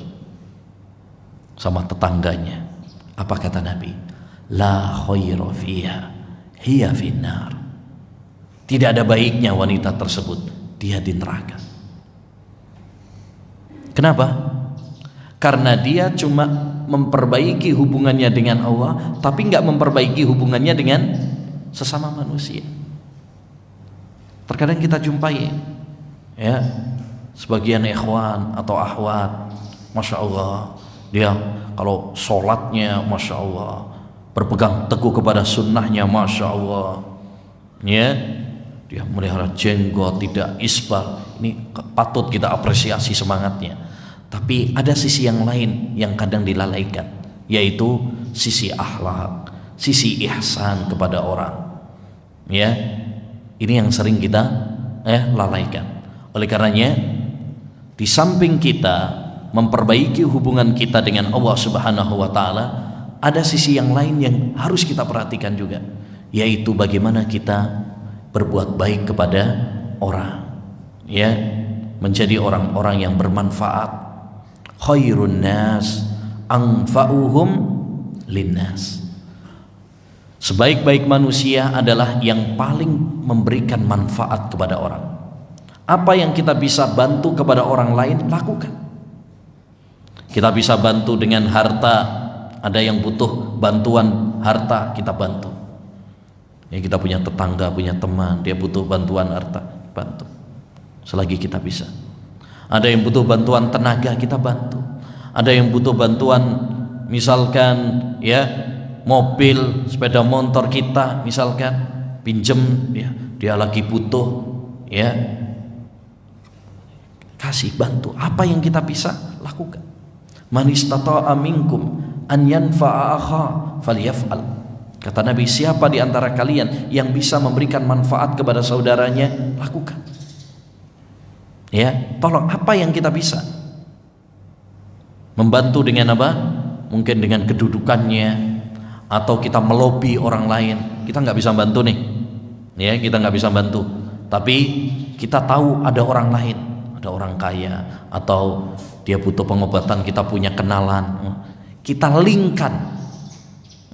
sama tetangganya. Apa kata Nabi? La khaira fiha hiya finnar. Tidak ada baiknya wanita tersebut, dia di neraka. Kenapa? Karena dia cuma memperbaiki hubungannya dengan Allah, tapi nggak memperbaiki hubungannya dengan sesama manusia. Terkadang kita jumpai, ya, sebagian ikhwan atau akhwat, Masya Allah, dia kalau sholatnya Masya Allah, berpegang teguh kepada sunnahnya Masya Allah, ya, dia melihara jenggot, tidak isbal. Ini patut kita apresiasi semangatnya. Tapi ada sisi yang lain yang kadang dilalaikan, yaitu sisi akhlak, sisi ihsan kepada orang. Ya, ini yang sering kita lalaikan. Oleh karenanya, di samping kita memperbaiki hubungan kita dengan Allah Subhanahu wa taala, ada sisi yang lain yang harus kita perhatikan juga, yaitu bagaimana kita berbuat baik kepada orang. Ya, menjadi orang-orang yang bermanfaat. Khairun nas anfa'uhum linnas. Sebaik-baik manusia adalah yang paling memberikan manfaat kepada orang. Apa yang kita bisa bantu kepada orang lain, lakukan. Kita bisa bantu dengan harta. Ada yang butuh bantuan harta, kita bantu. Ya, kita punya tetangga, punya teman, dia butuh bantuan harta, bantu selagi kita bisa. Ada yang butuh bantuan tenaga, kita bantu. Ada yang butuh bantuan, misalkan ya mobil, sepeda motor kita, misalkan pinjem, ya, dia lagi butuh, ya, kasih, bantu. Apa yang kita bisa lakukan. Man istata'a minkum an yanfa'a akha falyaf'al. Kata Nabi, siapa di antara kalian yang bisa memberikan manfaat kepada saudaranya, lakukan. Ya, tolong, apa yang kita bisa membantu dengan apa? Mungkin dengan kedudukannya, atau kita melobi orang lain. Kita nggak bisa bantu nih, ya, kita nggak bisa bantu. Tapi kita tahu ada orang lain, ada orang kaya, atau dia butuh pengobatan, kita punya kenalan, kita linkkan,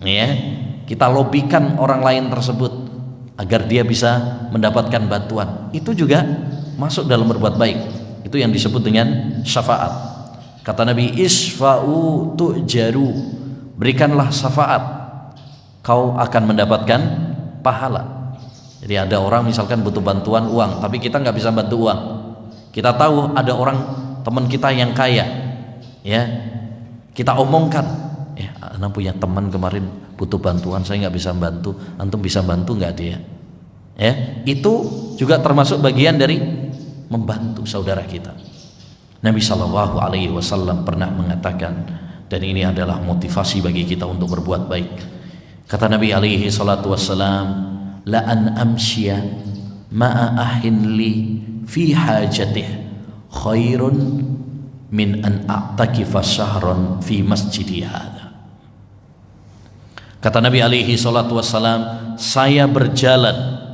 ya, kita lobikan orang lain tersebut agar dia bisa mendapatkan bantuan. Itu juga masuk dalam berbuat baik. Itu yang disebut dengan syafaat. Kata Nabi, isfa'u tu'jaru, berikanlah syafaat, kau akan mendapatkan pahala. Jadi ada orang misalkan butuh bantuan uang, tapi kita nggak bisa bantu uang. Kita tahu ada orang teman kita yang kaya, ya kita omongkan, ya anak punya teman kemarin butuh bantuan, saya nggak bisa bantu, antum bisa bantu nggak dia? Ya itu juga termasuk bagian dari membantu saudara kita. Nabi Shallallahu Alaihi Wasallam pernah mengatakan, dan ini adalah motivasi bagi kita untuk berbuat baik. Kata Nabi Alaihi Salatu Wassalam, la an amsya ma'a ahin li fi hajatih khairun min an a'takifa syahran fi masjidi hadha. Kata Nabi Alaihi Salatu Wassalam, saya berjalan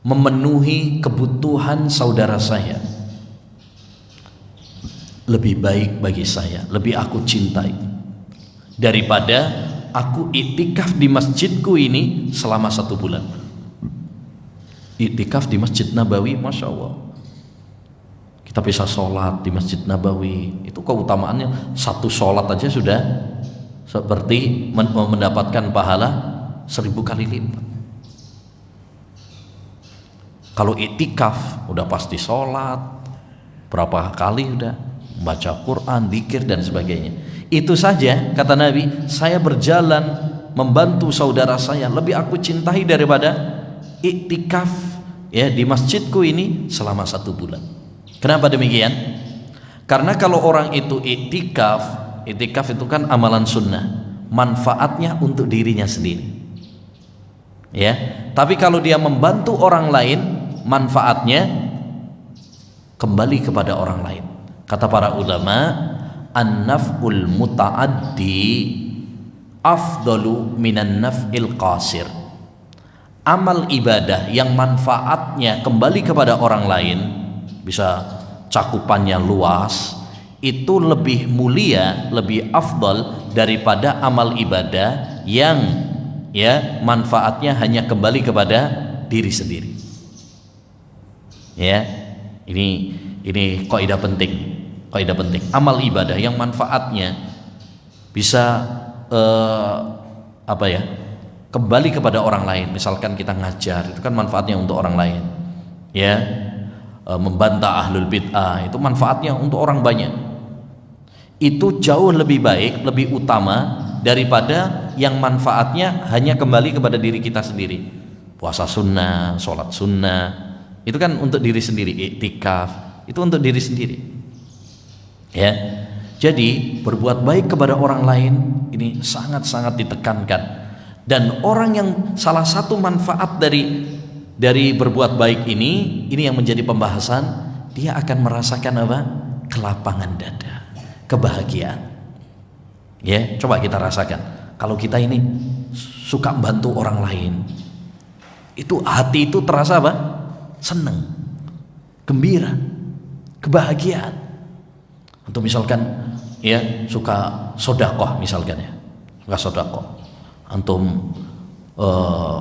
memenuhi kebutuhan saudara saya, lebih baik bagi saya, lebih aku cintai daripada aku iktikaf di masjidku ini selama 1 bulan. Iktikaf di Masjid Nabawi, Masya Allah, kita bisa sholat di Masjid Nabawi, itu keutamaannya 1 sholat aja sudah seperti mendapatkan pahala 1000 kali lipat. Kalau iktikaf udah pasti sholat berapa kali, udah baca Quran, zikir dan sebagainya. Itu saja kata Nabi, saya berjalan membantu saudara saya, lebih aku cintai daripada iktikaf ya di masjidku ini selama 1 bulan. Kenapa demikian? Karena kalau orang itu iktikaf itu kan amalan sunnah, manfaatnya untuk dirinya sendiri, ya. Tapi kalau dia membantu orang lain, manfaatnya kembali kepada orang lain. Kata para ulama, an-naf'ul muta'addi afdalu minan naf'il qasir. Amal ibadah yang manfaatnya kembali kepada orang lain, bisa cakupannya luas, itu lebih mulia, lebih afdal daripada amal ibadah yang ya manfaatnya hanya kembali kepada diri sendiri. Ya, ini kaidah penting. Kaidah penting. Amal ibadah yang manfaatnya bisa kembali kepada orang lain. Misalkan kita ngajar, itu kan manfaatnya untuk orang lain. Ya, membantah ahlul bid'ah, itu manfaatnya untuk orang banyak. Itu jauh lebih baik, lebih utama daripada yang manfaatnya hanya kembali kepada diri kita sendiri. Puasa sunnah, sholat sunnah, itu kan untuk diri sendiri. Iktikaf itu untuk diri sendiri, ya. Jadi berbuat baik kepada orang lain ini sangat-sangat ditekankan. Dan orang yang salah satu manfaat dari berbuat baik ini yang menjadi pembahasan, dia akan merasakan apa? Kelapangan dada, kebahagiaan. Ya, coba kita rasakan. Kalau kita ini suka bantu orang lain, itu hati itu terasa apa? Senang, gembira, kebahagiaan. Untuk misalkan ya suka sodakoh misalkan, ya suka sodakoh, antum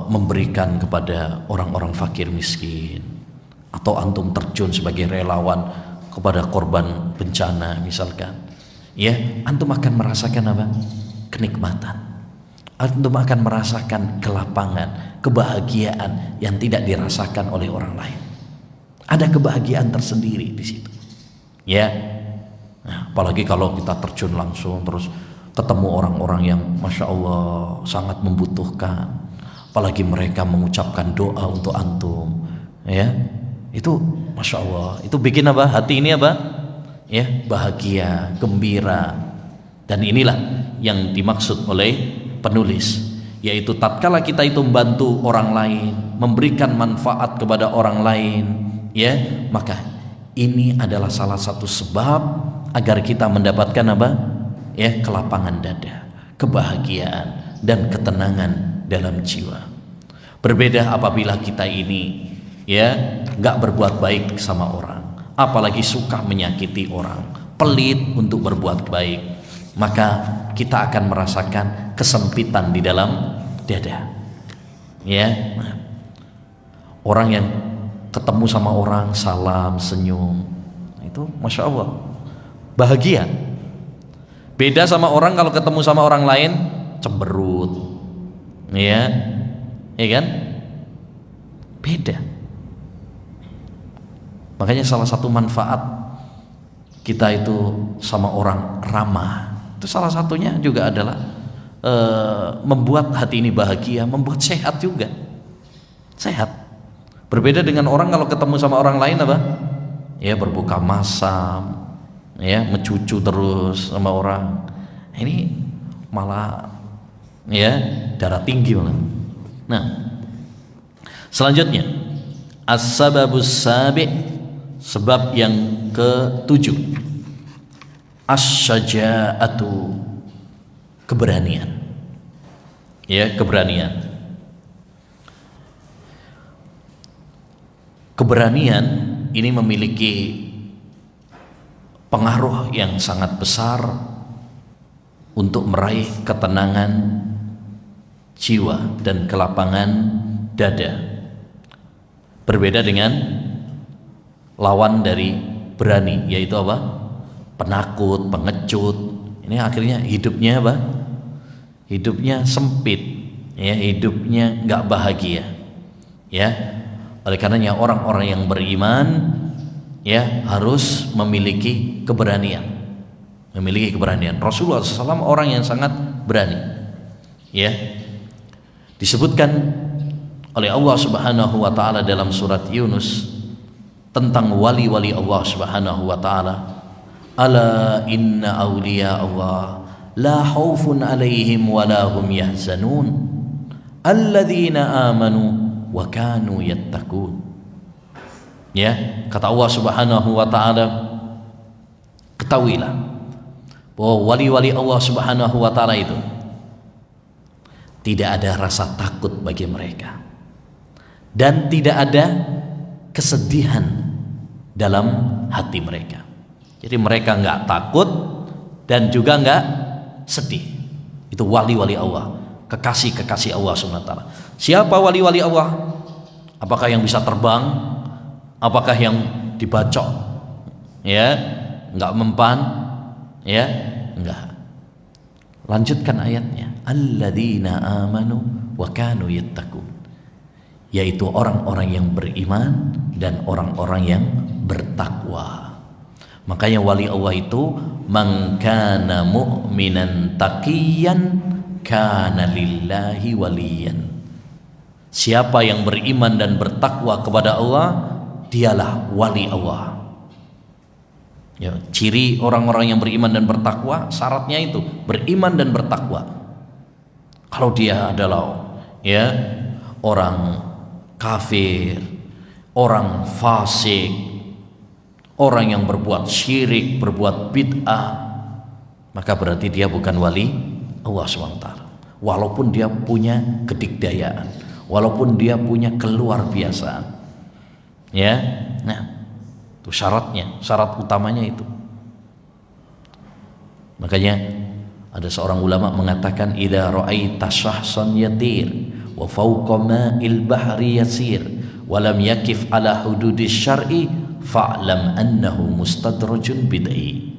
memberikan kepada orang-orang fakir miskin, atau antum terjun sebagai relawan kepada korban bencana misalkan, ya antum akan merasakan apa? Kenikmatan. Antum akan merasakan kelapangan, kebahagiaan yang tidak dirasakan oleh orang lain. Ada kebahagiaan tersendiri di situ, ya. Nah, apalagi kalau kita terjun langsung terus ketemu orang-orang yang Masya Allah sangat membutuhkan, apalagi mereka mengucapkan doa untuk antum, ya itu Masya Allah, itu bikin apa? Hati ini apa? Ya, bahagia, gembira. Dan inilah yang dimaksud oleh penulis, yaitu tatkala kita itu membantu orang lain, memberikan manfaat kepada orang lain, ya, maka ini adalah salah satu sebab agar kita mendapatkan apa? Ya, kelapangan dada, kebahagiaan dan ketenangan dalam jiwa. Berbeda apabila kita ini ya nggak berbuat baik sama orang, apalagi suka menyakiti orang, pelit untuk berbuat baik, maka kita akan merasakan kesempitan di dalam dada. Ya, Orang yang ketemu sama orang salam, senyum, itu Masya Allah bahagia. Beda sama orang kalau ketemu sama orang lain cemberut, ya kan? Beda. Makanya salah satu manfaat kita itu sama orang ramah, itu salah satunya juga adalah membuat hati ini bahagia, membuat sehat juga. Sehat. Berbeda dengan orang kalau ketemu sama orang lain apa? Ya berbuka masam, ya mencucu terus sama orang. Ini malah ya darah tinggi malah. Nah, selanjutnya as-sababus sabi', sebab yang ke-7, asy-syaja'atu, keberanian. Ya, keberanian. Keberanian ini memiliki pengaruh yang sangat besar untuk meraih ketenangan jiwa dan kelapangan dada. Berbeda dengan lawan dari berani, yaitu apa? Penakut, pengecut. Ini akhirnya hidupnya apa? Hidupnya sempit, ya, hidupnya nggak bahagia, ya. Oleh karenanya orang-orang yang beriman, ya, harus memiliki keberanian, Rasulullah SAW orang yang sangat berani, ya. Disebutkan oleh Allah Subhanahu wa taala dalam surat Yunus tentang wali-wali Allah Subhanahu wa taala, ala inna awliya Allah la khaufun alaihim wa la hum yahzanun alladzina amanu wa kanu yattaqun. Ya, kata Allah Subhanahu wa taala, ketahuilah bahwa wali-wali Allah Subhanahu wa taala itu tidak ada rasa takut bagi mereka dan tidak ada kesedihan dalam hati mereka. Jadi mereka nggak takut dan juga nggak sedih. Itu wali-wali Allah, kekasih-kekasih Allah SWT. Siapa wali-wali Allah? Apakah yang bisa terbang? Apakah yang dibacok? Ya, nggak mempan? Ya, nggak. Lanjutkan ayatnya. Alladzina amanu wa kanu yattaqun. Yaitu orang-orang yang beriman dan orang-orang yang bertakwa. Makanya wali Allah itu man kana mu'minan taqiyan kana lillahi waliyan. Siapa yang beriman dan bertakwa kepada Allah, dialah wali Allah. Ya, ciri orang-orang yang beriman dan bertakwa, syaratnya itu beriman dan bertakwa. Kalau dia adalah ya orang kafir, orang fasik, orang yang berbuat syirik, berbuat bid'ah, maka berarti dia bukan wali Allah SWT. Walaupun dia punya kedikdayaan, walaupun dia punya keluar biasaan, ya, nah itu syaratnya, syarat utamanya itu. Makanya ada seorang ulama mengatakan, idza ra'aita syahsan yatir wa fawqa ma'il bahri yasir wa lam yakif ala hududis syar'i fa'lam annahu mustadrajun bid'i.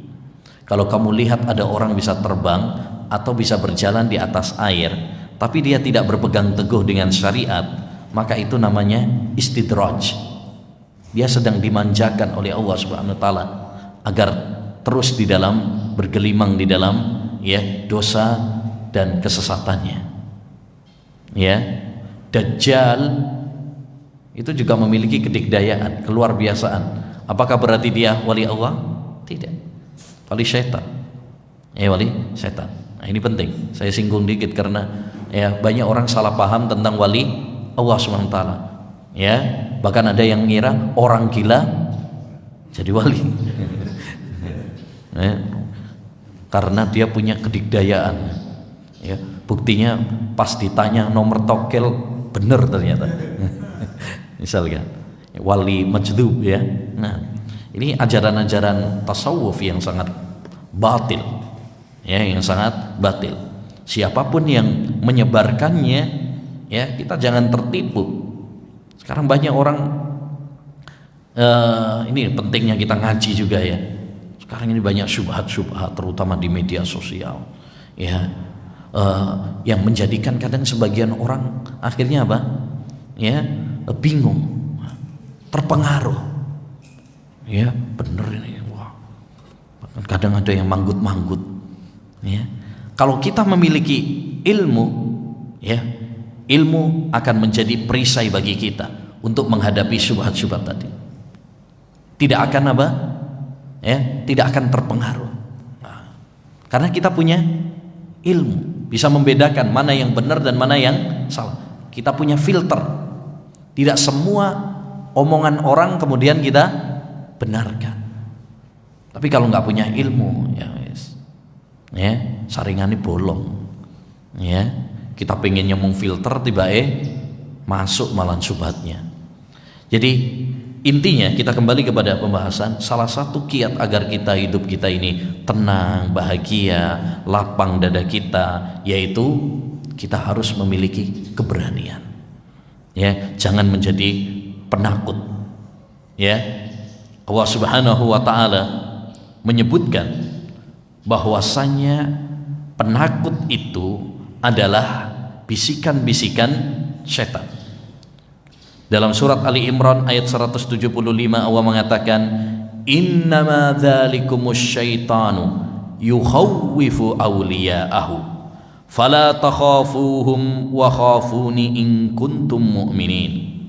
Kalau kamu lihat ada orang bisa terbang atau bisa berjalan di atas air tapi dia tidak berpegang teguh dengan syariat, maka itu namanya istidraj. Dia sedang dimanjakan oleh Allah Subhanahu wa taala agar terus di dalam bergelimang di dalam ya dosa dan kesesatannya. Ya, Dajjal itu juga memiliki kedikdayaan, keluar biasaan. Apakah berarti dia wali Allah? Tidak. Wali syaitan. Wali syaitan. Nah, ini penting. Saya singgung dikit karena ya banyak orang salah paham tentang wali Allah Subhanahu wa taala. Ya, bahkan ada yang mengira orang gila jadi wali. Ya, karena dia punya kedikdayaan. Ya, buktinya pas ditanya nomor tokel benar ternyata. Misalnya wali majdub ya. Nah, ini ajaran-ajaran tasawuf yang sangat batil. Ya, yang sangat batil. Siapapun yang menyebarkannya, ya, kita jangan tertipu. Sekarang banyak orang, ini pentingnya kita ngaji juga ya. Sekarang ini banyak syubhat-syubhat terutama di media sosial, ya, yang menjadikan kadang sebagian orang akhirnya apa? Ya, bingung, terpengaruh. Ya, bener ini. Wah. Kadang ada yang manggut-manggut. Ya. Kalau kita memiliki ilmu, ya, ilmu akan menjadi perisai bagi kita untuk menghadapi syubhat-syubhat tadi. Tidak akan apa? Ya, tidak akan terpengaruh. Nah, karena kita punya ilmu, bisa membedakan mana yang benar dan mana yang salah. Kita punya filter. Tidak semua omongan orang kemudian kita benarkan. Tapi kalau nggak punya ilmu, ya, ya, saringannya bolong. Ya, kita pengennya memfilter, tiba masuk malah syubhatnya. Jadi intinya kita kembali kepada pembahasan, salah satu kiat agar kita hidup kita ini tenang, bahagia, lapang dada kita, yaitu kita harus memiliki keberanian. Ya, jangan menjadi penakut. Ya, Allah Subhanahu wa taala menyebutkan bahwasanya penakut itu adalah bisikan-bisikan setan. Dalam surat Ali Imran ayat 175 Allah mengatakan, innama dzalikumus syaitanu yukhawwifu awliya'ahu fala takhafuhum wa khafuni in kuntum mu'minin.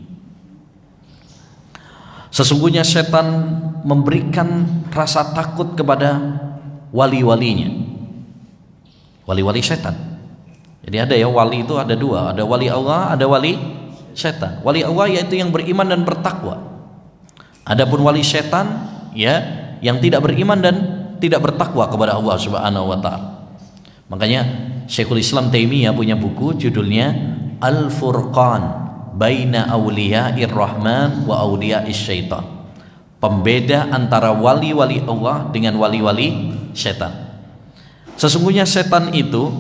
Sesungguhnya setan memberikan rasa takut kepada wali-walinya, wali-wali setan. Jadi ada ya, wali itu ada dua, ada wali Allah, ada wali setan. Wali Allah yaitu yang beriman dan bertakwa. Adapun wali setan, ya, yang tidak beriman dan tidak bertakwa kepada Allah Subhanahu wa taala. Makanya Syekhul Islam Taimiyah punya buku judulnya Al-Furqan Baina Awliya'ir Rahman wa Awliya'is Syaitan. Pembeda antara wali-wali Allah dengan wali-wali setan. Sesungguhnya setan itu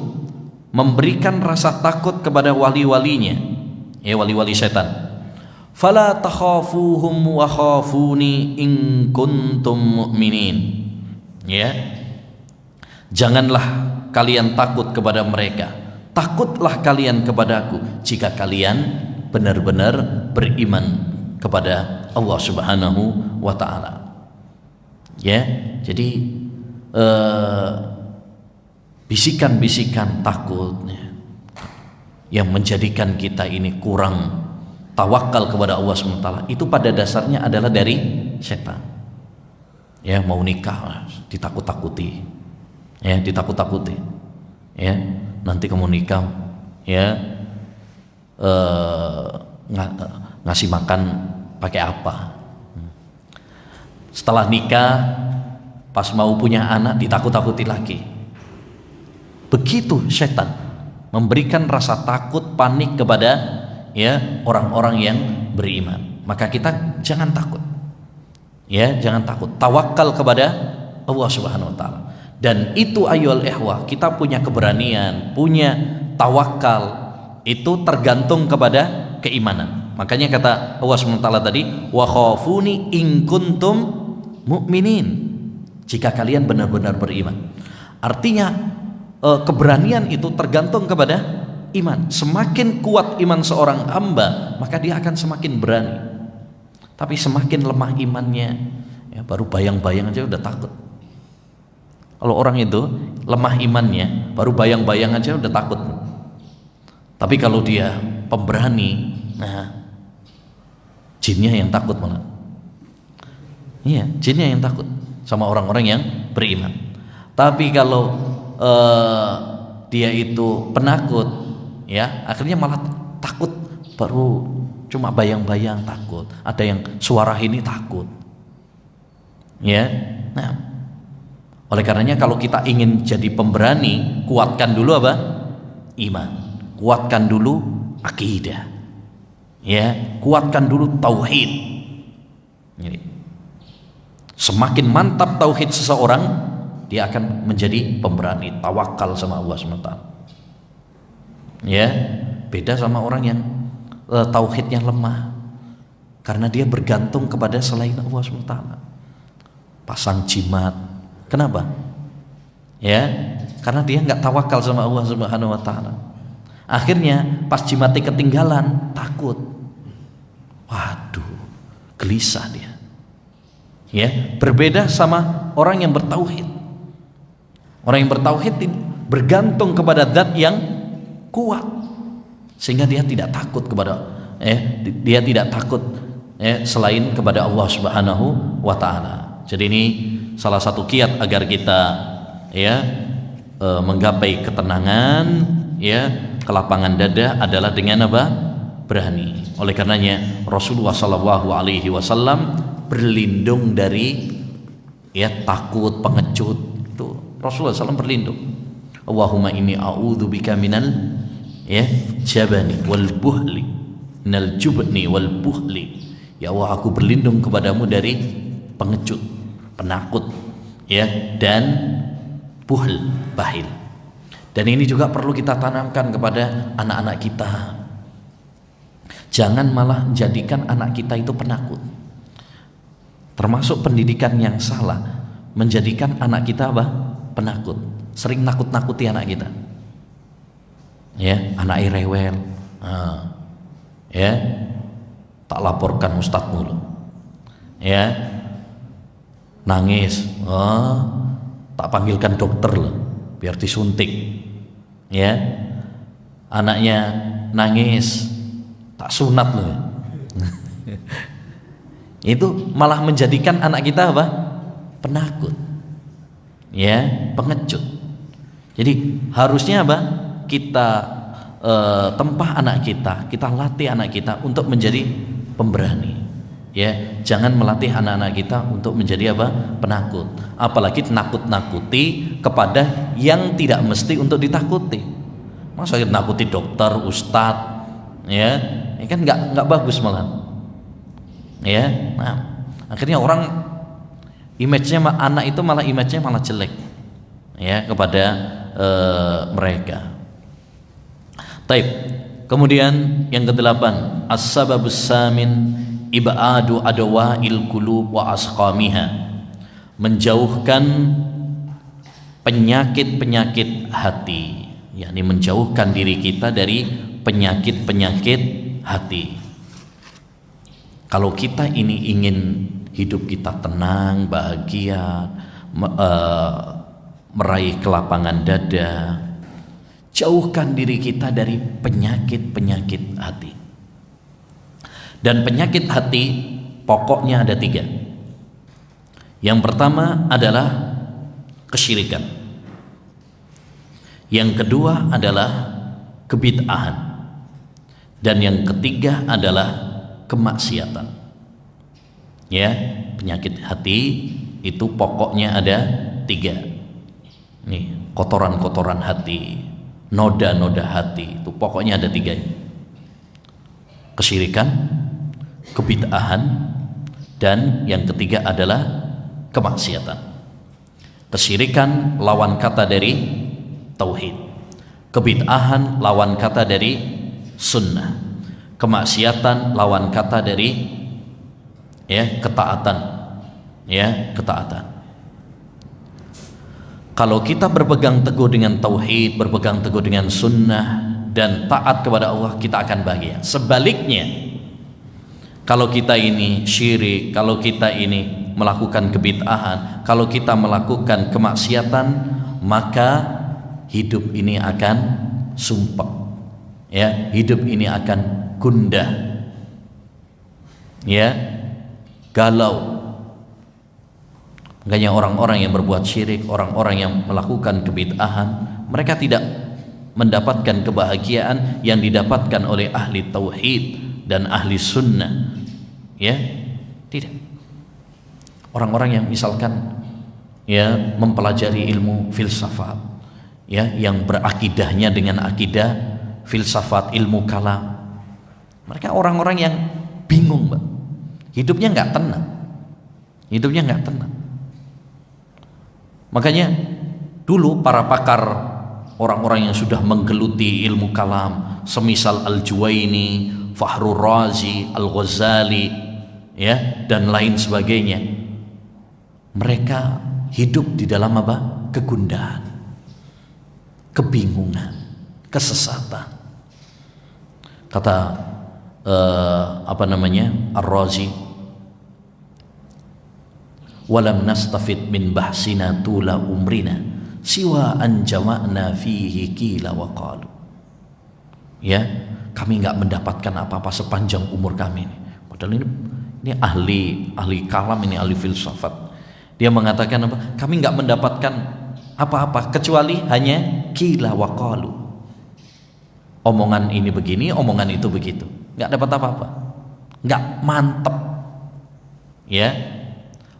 memberikan rasa takut kepada wali-walinya, ya, wali-wali setan. Fala takhafuhum wa khafuni in kuntum mu'minin. Ya. Janganlah kalian takut kepada mereka. Takutlah kalian kepadaku jika kalian benar-benar beriman kepada Allah Subhanahu wa taala. Ya, jadi bisikan-bisikan takutnya yang menjadikan kita ini kurang tawakal kepada Allah SWT itu pada dasarnya adalah dari setan. Ya, mau nikah ditakut-takuti, ya, ditakut-takuti, ya, nanti kamu nikah, ya, ngasih makan pakai apa? Setelah nikah, pas mau punya anak ditakut-takuti lagi. Begitu setan memberikan rasa takut, panik kepada, ya, orang-orang yang beriman. Maka kita jangan takut. Ya, jangan takut. Tawakal kepada Allah Subhanahu wa taala. Dan itu ayyuhal ikhwah, kita punya keberanian, punya tawakal itu tergantung kepada keimanan. Makanya kata Allah Subhanahu wa taala tadi, wa khafuni in kuntum mu'minin. Jika kalian benar-benar beriman. Artinya keberanian itu tergantung kepada iman. Semakin kuat iman seorang hamba, maka dia akan semakin berani. Tapi semakin lemah imannya, ya, baru bayang-bayang aja udah takut. Kalau orang itu lemah imannya, baru bayang-bayang aja udah takut. Tapi kalau dia pemberani, nah, jinnya yang takut malah. Iya, jinnya yang takut sama orang-orang yang beriman. Tapi kalau dia itu penakut, ya, akhirnya malah takut, baru cuma bayang-bayang takut. Ada yang suara ini takut, ya. Nah, oleh karenanya kalau kita ingin jadi pemberani, kuatkan dulu apa? Iman. Kuatkan dulu akidah, ya, kuatkan dulu tauhid. Jadi, semakin mantap tauhid seseorang, dia akan menjadi pemberani, tawakal sama Allah SWT. Ya, beda sama orang yang tauhidnya lemah. karena dia bergantung kepada selain Allah SWT. Pasang jimat, kenapa? Ya, karena dia nggak tawakal sama Allah Subhanahu Wa Taala. Akhirnya pas jimatnya ketinggalan, takut. Waduh, gelisah dia. Ya, berbeda sama orang yang bertauhid. Orang yang bertauhid bergantung kepada zat yang kuat, sehingga dia tidak takut kepada dia tidak takut selain kepada Allah Subhanahu Wa Taala. Jadi ini salah satu kiat agar kita menggapai ketenangan, kelapangan dada adalah dengan apa? Berani. Oleh karenanya Rasulullah SAW berlindung dari takut, pengecut. Itu Rasulullah SAW berlindung. Allahumma inni a'udzubika minal jabani wal buhli, minal jubni wal buhli. Ya Allah, aku berlindung kepadamu dari pengecut, penakut, dan buhl, bahil. Dan ini juga perlu kita tanamkan kepada anak-anak kita. Jangan malah jadikan anak kita itu penakut. Termasuk pendidikan yang salah, menjadikan anak kita apa? Penakut. Sering nakut-nakuti anak kita. Anaknya rewel. Tak laporkan ustadz mulu. Nangis. Tak panggilkan dokter loh, biar disuntik. Anaknya nangis, tak sunat loh. Itu malah menjadikan anak kita apa? Penakut, pengecut. Jadi harusnya apa? Kita tempah anak kita latih anak kita untuk menjadi pemberani. Jangan melatih anak-anak kita untuk menjadi apa? Penakut. Apalagi nakut-nakuti kepada yang tidak mesti untuk ditakuti. Masa nakuti dokter, ustadz, ini kan nggak bagus malah. Nah, akhirnya orang image-nya anak itu malah image-nya malah jelek kepada mereka. Taib. Kemudian yang kedelapan, as-sababus samin ibadu adawa'il qulub wa asqamiha, menjauhkan penyakit-penyakit hati, yakni menjauhkan diri kita dari penyakit-penyakit hati. Kalau kita ini ingin hidup kita tenang, bahagia, meraih kelapangan dada, jauhkan diri kita dari penyakit-penyakit hati. Dan penyakit hati pokoknya ada 3. Yang pertama adalah kesyirikan. Yang kedua adalah kebid'ahan. Dan yang ketiga adalah kemaksiatan. Penyakit hati itu pokoknya ada 3. Nih, kotoran-kotoran hati, noda-noda hati, itu pokoknya ada 3. Kesyirikan, kebid'ahan, dan yang ketiga adalah kemaksiatan. Kesyirikan lawan kata dari tauhid, kebid'ahan lawan kata dari sunnah, kemaksiatan lawan kata dari ketaatan. Ketaatan. Kalau kita berpegang teguh dengan tauhid, berpegang teguh dengan sunnah dan taat kepada Allah, kita akan bahagia. Sebaliknya, kalau kita ini syirik, kalau kita ini melakukan kebid'ahan, kalau kita melakukan kemaksiatan, maka hidup ini akan sumpek. Hidup ini akan gundah. Galau. Makanya orang-orang yang berbuat syirik, orang-orang yang melakukan kebid'ahan, mereka tidak mendapatkan kebahagiaan yang didapatkan oleh ahli tauhid dan ahli sunnah. Tidak. Orang-orang yang misalkan mempelajari ilmu filsafat, yang berakidahnya dengan akidah filsafat, ilmu kalam, mereka orang-orang yang bingung, Mbak. Hidupnya nggak tenang. Makanya dulu para pakar, orang-orang yang sudah menggeluti ilmu kalam, semisal Al-Juwaini, Fakhrur Razi, Al-Ghazali, ya, dan lain sebagainya. Mereka hidup di dalam apa? Kegundahan, kebingungan, kesesatan. Kata Ar-Razi, walam nastafid min bahsina tula umrina siwa an jama'na fihi qila wa qalu. Ya, kami enggak mendapatkan apa-apa sepanjang umur kami ini. Padahal ini ahli kalam, ini ahli filsafat. Dia mengatakan apa? Kami enggak mendapatkan apa-apa kecuali hanya qila wa qalu. Omongan ini begini, omongan itu begitu. Enggak dapat apa-apa. Enggak mantap. Ya.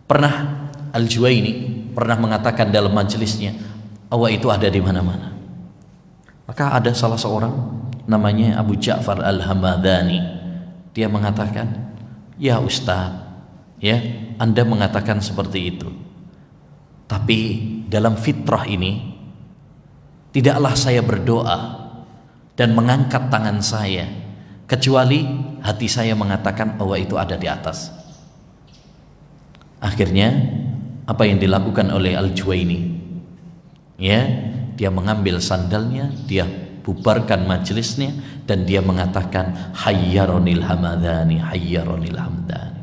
Pernah Al-Juwaini pernah mengatakan dalam majelisnya, Allah itu ada di mana-mana. Maka ada salah seorang namanya Abu Ja'far Al-Hamadani. Dia mengatakan, ya Ustaz, ya, Anda mengatakan seperti itu. Tapi dalam fitrah ini tidaklah saya berdoa dan mengangkat tangan saya kecuali hati saya mengatakan Allah itu ada di atas. Akhirnya apa yang dilakukan oleh Al-Juwaini, ya, dia mengambil sandalnya, dia bubarkan majelisnya, dan dia mengatakan hayyaronil hamadani, hayyaronil hamdani.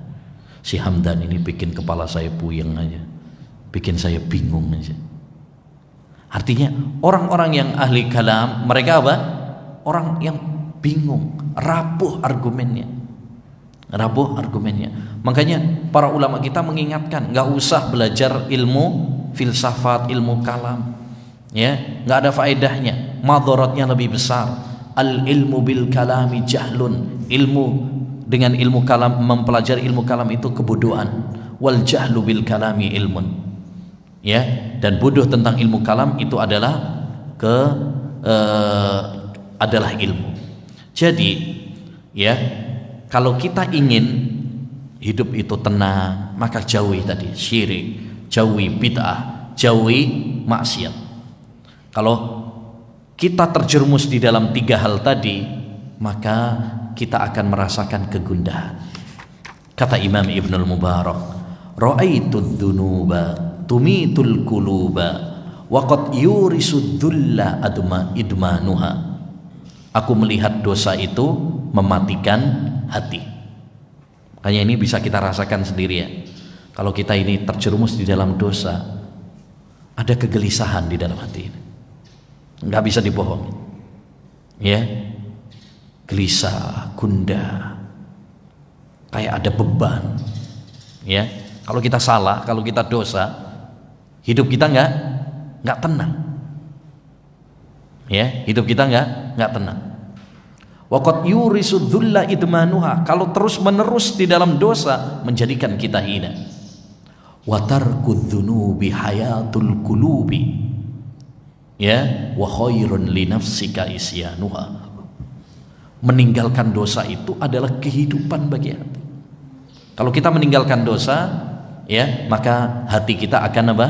Si Hamdan ini bikin kepala saya puyeng aja, bikin saya bingung aja. Artinya orang-orang yang ahli kalam, mereka apa? Orang yang bingung, rapuh argumennya. Makanya para ulama kita mengingatkan, nggak usah belajar ilmu filsafat, ilmu kalam, ya, nggak ada faedahnya, madharatnya lebih besar. Al ilmu bil kalami jahlun, ilmu dengan ilmu kalam, mempelajari ilmu kalam itu kebodohan. Wal jahlu bil kalami ilmun, ya, dan bodoh tentang ilmu kalam itu adalah adalah ilmu. Jadi, ya, kalau kita ingin hidup itu tenang, maka jauhi tadi syirik, jauhi bid'ah, jauhi maksiat. Kalau kita terjerumus di dalam 3 hal tadi, maka kita akan merasakan kegundahan. Kata Imam Ibnul Mubarak, ra'aitud dunuba tumitul quluba wa qad yurisud dhulla idmanuha. Aku melihat dosa itu mematikan hati. Makanya ini bisa kita rasakan sendiri, ya. Kalau kita ini terjerumus di dalam dosa, ada kegelisahan di dalam hati ini, nggak bisa dibohongi, ya, gelisah, gundah, kayak ada beban, ya. Kalau kita salah, kalau kita dosa, hidup kita nggak tenang, ya, hidup kita nggak tenang. Waqad yurisud dhulla idmanuha, kalau terus menerus di dalam dosa menjadikan kita hina. Wa tarkud dzunubi hayatul qulubi, ya, wa khairun li nafsika isyanuha. Meninggalkan dosa itu adalah kehidupan bagi hati. Kalau kita meninggalkan dosa, ya, maka hati kita akan apa?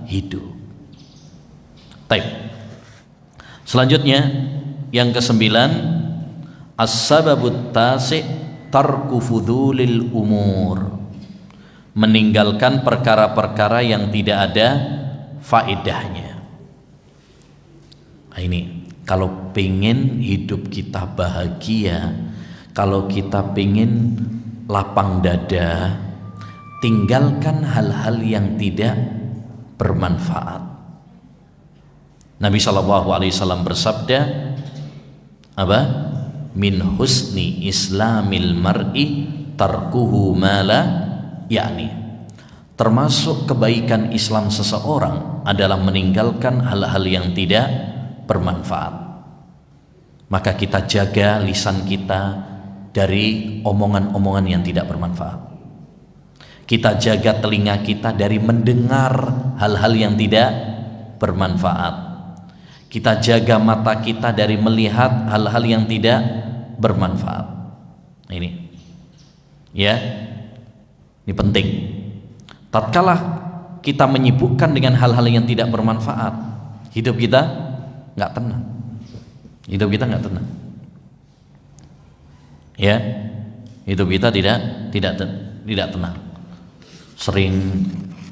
Hidup. Baik. Selanjutnya yang ke-9, as-sababut tasi' tarku fudulil umur, meninggalkan perkara-perkara yang tidak ada faedahnya. Nah, ini kalau pengen hidup kita bahagia, kalau kita pengen lapang dada, tinggalkan hal-hal yang tidak bermanfaat. Nabi SAW bersabda apa? Min husni islamil mar'i tarkuhu mala yakni, termasuk kebaikan Islam seseorang adalah meninggalkan hal-hal yang tidak bermanfaat. Maka kita jaga lisan kita dari omongan-omongan yang tidak bermanfaat. Kita jaga telinga kita dari mendengar hal-hal yang tidak bermanfaat. Kita jaga mata kita dari melihat hal-hal yang tidak bermanfaat. Ini, ya, ini penting. Tatkala kita menyibukkan dengan hal-hal yang tidak bermanfaat, hidup kita nggak tenang. Hidup kita nggak tenang. Ya, hidup kita tidak tidak tenang. Sering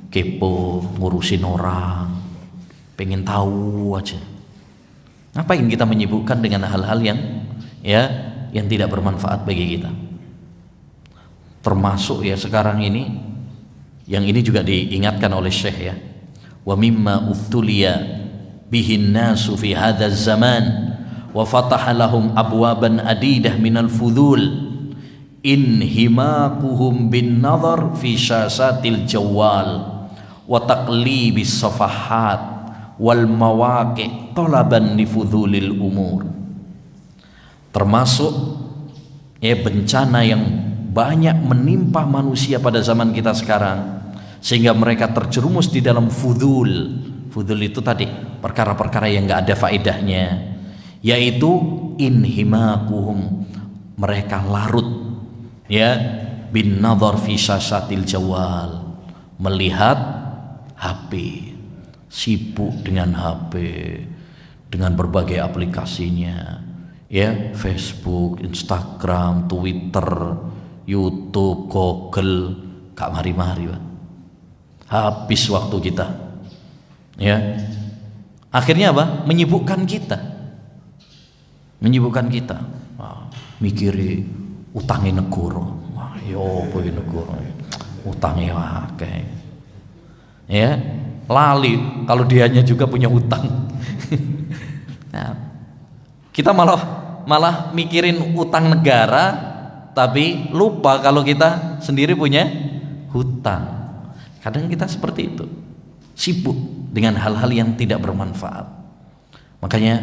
kepo, ngurusin orang, pengen tahu aja. Ngapain kita menyibukkan dengan hal-hal yang tidak bermanfaat bagi kita? Termasuk ya sekarang ini, yang ini juga diingatkan oleh Syekh ya. Wa mimma ubtuliya bihin nasu fi hadzal zaman wa fataha lahum abwaban adidah minal fudul inhimaquhum bin nazar fi syasatil jawal wa taqlibis safahat wal mawaqi' talaban li fudulil umur. Termasuk ya bencana yang banyak menimpa manusia pada zaman kita sekarang, sehingga mereka terjerumus di dalam fudul. Fudul itu tadi perkara-perkara yang nggak ada faedahnya, yaitu inhimaquhum, mereka larut ya bin nadhar fi syasatil jawal, melihat HP, sibuk dengan HP, dengan berbagai aplikasinya ya, Facebook, Instagram, Twitter, YouTube, Google, gak mari-mari Pak. Habis waktu kita ya, akhirnya apa? Menyibukkan kita, mikiri utangnya negara. Wah yo apa negara, utangnya akeh ya, lali kalau dianya juga punya utang. Nah, kita malah mikirin utang negara, tapi lupa kalau kita sendiri punya hutang. Kadang kita seperti itu, sibuk dengan hal-hal yang tidak bermanfaat. Makanya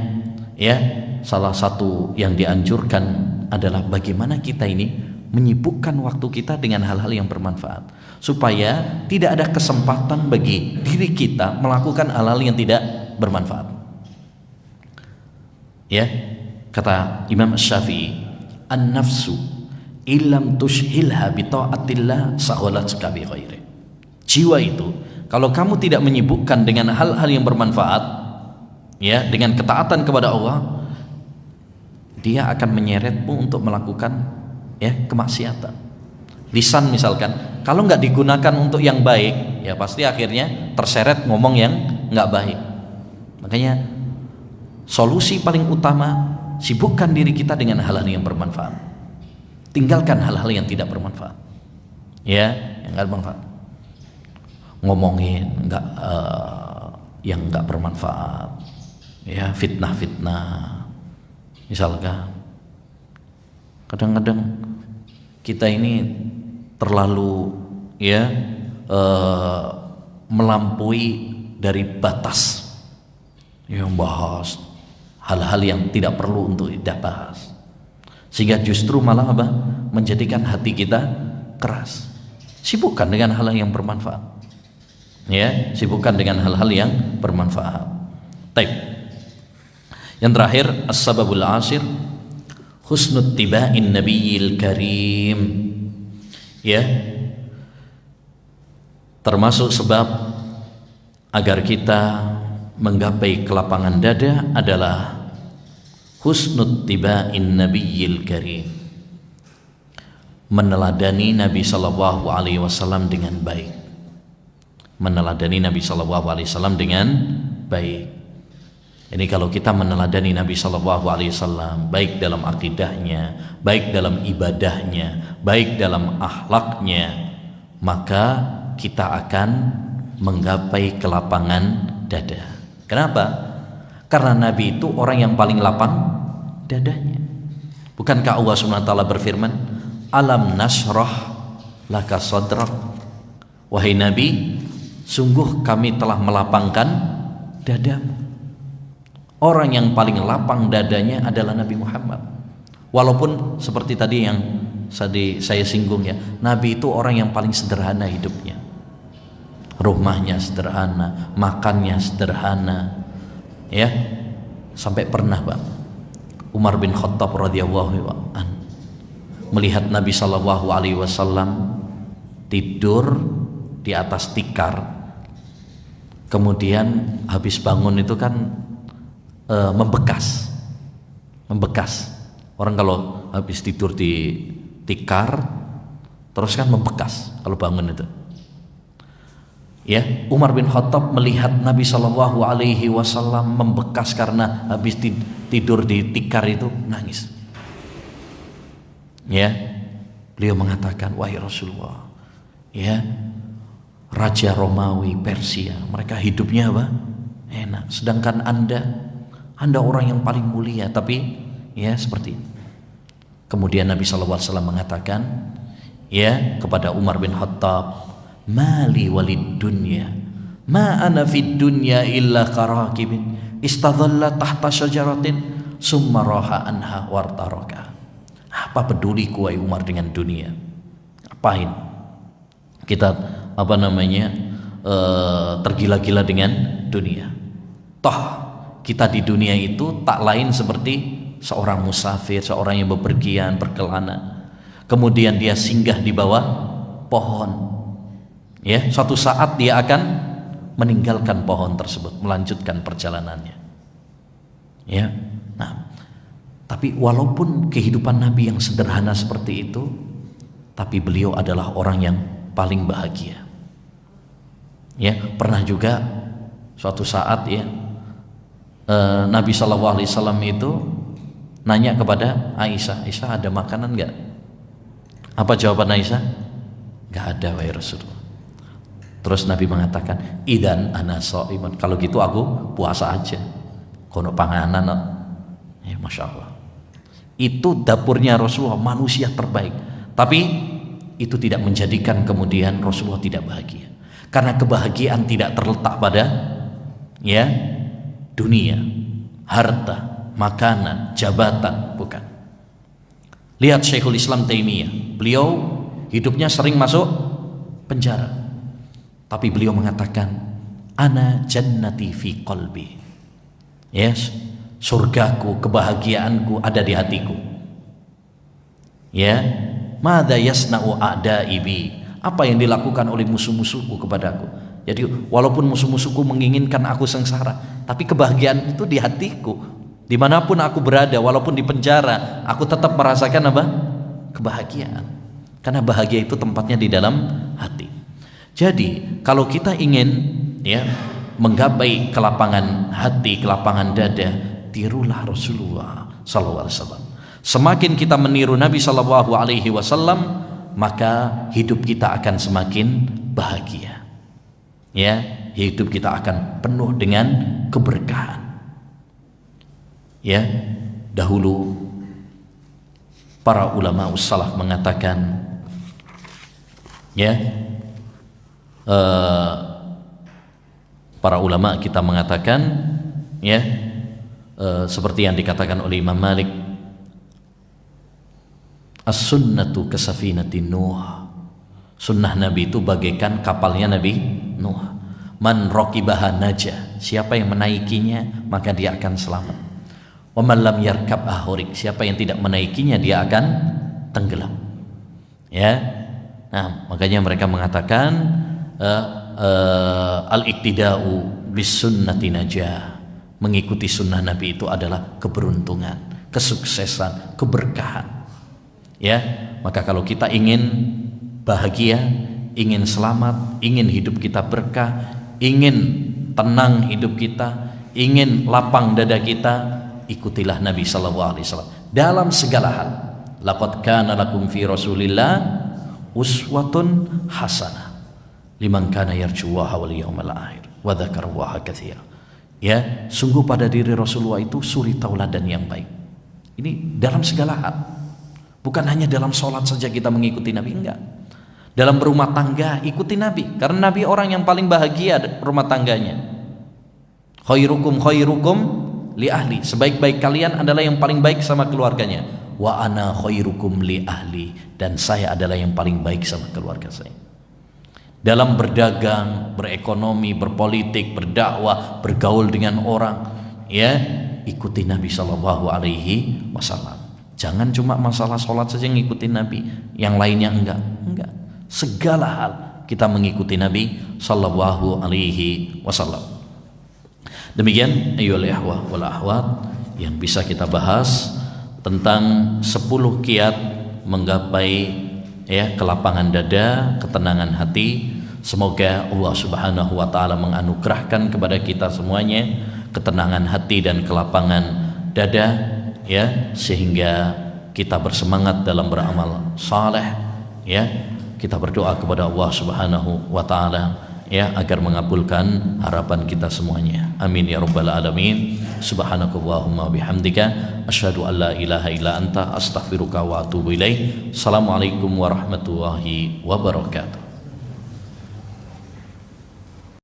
ya, salah satu yang dianjurkan adalah bagaimana kita ini menyibukkan waktu kita dengan hal-hal yang bermanfaat, supaya tidak ada kesempatan bagi diri kita melakukan hal-hal yang tidak bermanfaat. Ya, kata Imam Syafi'i, an-nafsu illam tushhilha bi ta'atillah saghalat bi ghairi. Jiwa itu kalau kamu tidak menyibukkan dengan hal-hal yang bermanfaat ya, dengan ketaatan kepada Allah, dia akan menyeretmu untuk melakukan ya kemaksiatan. Lisan misalkan, kalau nggak digunakan untuk yang baik, ya pasti akhirnya terseret ngomong yang nggak baik. Makanya solusi paling utama, sibukkan diri kita dengan hal-hal yang bermanfaat, tinggalkan hal-hal yang tidak bermanfaat ya, yang nggak bermanfaat. Ngomongin yang nggak bermanfaat ya, fitnah misalkan. Kadang-kadang kita ini terlalu ya melampaui dari batas yang bahas hal-hal yang tidak perlu untuk dibahas, sehingga justru malah apa? Menjadikan hati kita keras. Sibukkan dengan hal-hal yang bermanfaat ya, sibukkan dengan hal-hal yang bermanfaat. Baik. Yang terakhir, as-sababul ashir husnut tiba'in nabiyil karim ya, termasuk sebab agar kita menggapai kelapangan dada adalah husnut tiba'in nabiyil karim, meneladani Nabi sallallahu alaihi wasallam dengan baik, meneladani Nabi sallallahu alaihi wasallam dengan baik. Ini kalau kita meneladani Nabi sallallahu alaihi wasallam baik dalam akidahnya, baik dalam ibadahnya, baik dalam akhlaknya, maka kita akan menggapai kelapangan dada. Kenapa? Karena Nabi itu orang yang paling lapang dadanya. Bukankah Allah Subhanahu wa taala berfirman, "Alam nashrah laka sadrak." Wahai Nabi, sungguh kami telah melapangkan dadamu. Orang yang paling lapang dadanya adalah Nabi Muhammad. Walaupun seperti tadi yang saya singgung ya, Nabi itu orang yang paling sederhana hidupnya. Rumahnya sederhana, makannya sederhana. Ya. Sampai pernah Bang Umar bin Khattab radhiyallahu anhu melihat Nabi sallallahu alaihi wasallam tidur di atas tikar. Kemudian habis bangun itu kan membekas. Orang kalau habis tidur di tikar terus kan membekas kalau bangun itu. Ya, Umar bin Khattab melihat Nabi Shallallahu Alaihi Wasallam membekas karena habis tidur di tikar itu, nangis. Ya, beliau mengatakan, wahai Rasulullah, ya, Raja Romawi, Persia, mereka hidupnya apa? Enak. Sedangkan anda orang yang paling mulia, tapi ya seperti ini. Kemudian Nabi Shallallahu Alaihi Wasallam mengatakan, ya, kepada Umar bin Khattab, mali walid dunya ma ana fid dunya illa karakibin istadhalla tahta syajaratin summa raha anha wartaraka. Apa peduliku wahai Umar dengan dunia? Apain kita tergila-gila dengan dunia? Toh kita di dunia itu tak lain seperti seorang musafir, seorang yang bepergian, berkelana, kemudian dia singgah di bawah pohon. Ya, suatu saat dia akan meninggalkan pohon tersebut, melanjutkan perjalanannya. Ya, nah, tapi walaupun kehidupan Nabi yang sederhana seperti itu, tapi beliau adalah orang yang paling bahagia. Ya, pernah juga suatu saat ya, Nabi Shallallahu Alaihi Wasallam itu nanya kepada Aisyah, Aisyah ada makanan nggak? Apa jawaban Aisyah? Nggak ada wahai Rasulullah. Terus Nabi mengatakan, idan ana shaiman, kalau gitu aku puasa aja. Kono panganan, ya Masya Allah. Itu dapurnya Rasulullah, manusia terbaik. Tapi itu tidak menjadikan kemudian Rasulullah tidak bahagia. Karena kebahagiaan tidak terletak pada ya dunia, harta, makanan, jabatan, bukan. Lihat Syekhul Islam Taimiyah, beliau hidupnya sering masuk penjara. Tapi beliau mengatakan, ana jannati fi qalbi. Yes, surgaku, kebahagiaanku ada di hatiku. Ya, madza yasna'u a'da'i bi? Apa yang dilakukan oleh musuh-musuhku kepadaku? Jadi walaupun musuh-musuhku menginginkan aku sengsara, tapi kebahagiaan itu di hatiku. Dimanapun aku berada, walaupun di penjara, aku tetap merasakan apa? Kebahagiaan. Karena bahagia itu tempatnya di dalam hati. Jadi kalau kita ingin ya menggapai kelapangan hati, kelapangan dada, tirulah Rasulullah sallallahu alaihi wasallam. Semakin kita meniru Nabi sallallahu alaihi wasallam, maka hidup kita akan semakin bahagia. Ya, hidup kita akan penuh dengan keberkahan. Ya, dahulu para ulama salaf mengatakan, ya, para ulama kita mengatakan, ya, seperti yang dikatakan oleh Imam Malik, as-sunnatu kasafinatin Nuh. Sunnah Nabi itu bagaikan kapalnya Nabi Nuh. Man raqibaha najah, siapa yang menaikinya maka dia akan selamat. Wa man lam yarkab ahurik, siapa yang tidak menaikinya dia akan tenggelam. Ya, nah makanya mereka mengatakan al-iktida'u bis sunnati najah, mengikuti sunnah Nabi itu adalah keberuntungan, kesuksesan, keberkahan. Ya, maka kalau kita ingin bahagia, ingin selamat, ingin hidup kita berkah, ingin tenang hidup kita, ingin lapang dada kita, ikutilah Nabi sallallahu alaihi wasallam dalam segala hal. Laqad kana lakum fi Rasulillah uswatun hasanah liman kana yarjullaha wal yawmal akhir wa dzakarallaha katsira. Ya, sungguh pada diri Rasulullah itu suri tauladan yang baik. Ini dalam segala hal. Bukan hanya dalam sholat saja kita mengikuti Nabi, enggak. Dalam berumah tangga ikuti Nabi, karena Nabi orang yang paling bahagia rumah tangganya. Khairukum li ahli, sebaik-baik kalian adalah yang paling baik sama keluarganya. Wa ana khairukum li ahli, dan saya adalah yang paling baik sama keluarga saya. Dalam berdagang, berekonomi, berpolitik, berdakwah, bergaul dengan orang, ya, ikuti Nabi sallallahu alaihi wasallam. Jangan cuma masalah sholat saja yang ngikutin Nabi, yang lainnya enggak. Segala hal kita mengikuti Nabi sallallahu alaihi wasallam. Demikian ayyuhal ikhwah wal akhwat yang bisa kita bahas tentang 10 kiat menggapai ya kelapangan dada, ketenangan hati. Semoga Allah Subhanahu wa taala menganugerahkan kepada kita semuanya ketenangan hati dan kelapangan dada, ya, sehingga kita bersemangat dalam beramal saleh, ya. Kita berdoa kepada Allah Subhanahu wa taala, ya, agar mengabulkan harapan kita semuanya. Amin ya rabbal alamin. Subhanakallahumma bihamdika asyhadu an la ilaha illa anta astaghfiruka wa atubu ilaik. Assalamualaikum warahmatullahi wabarakatuh.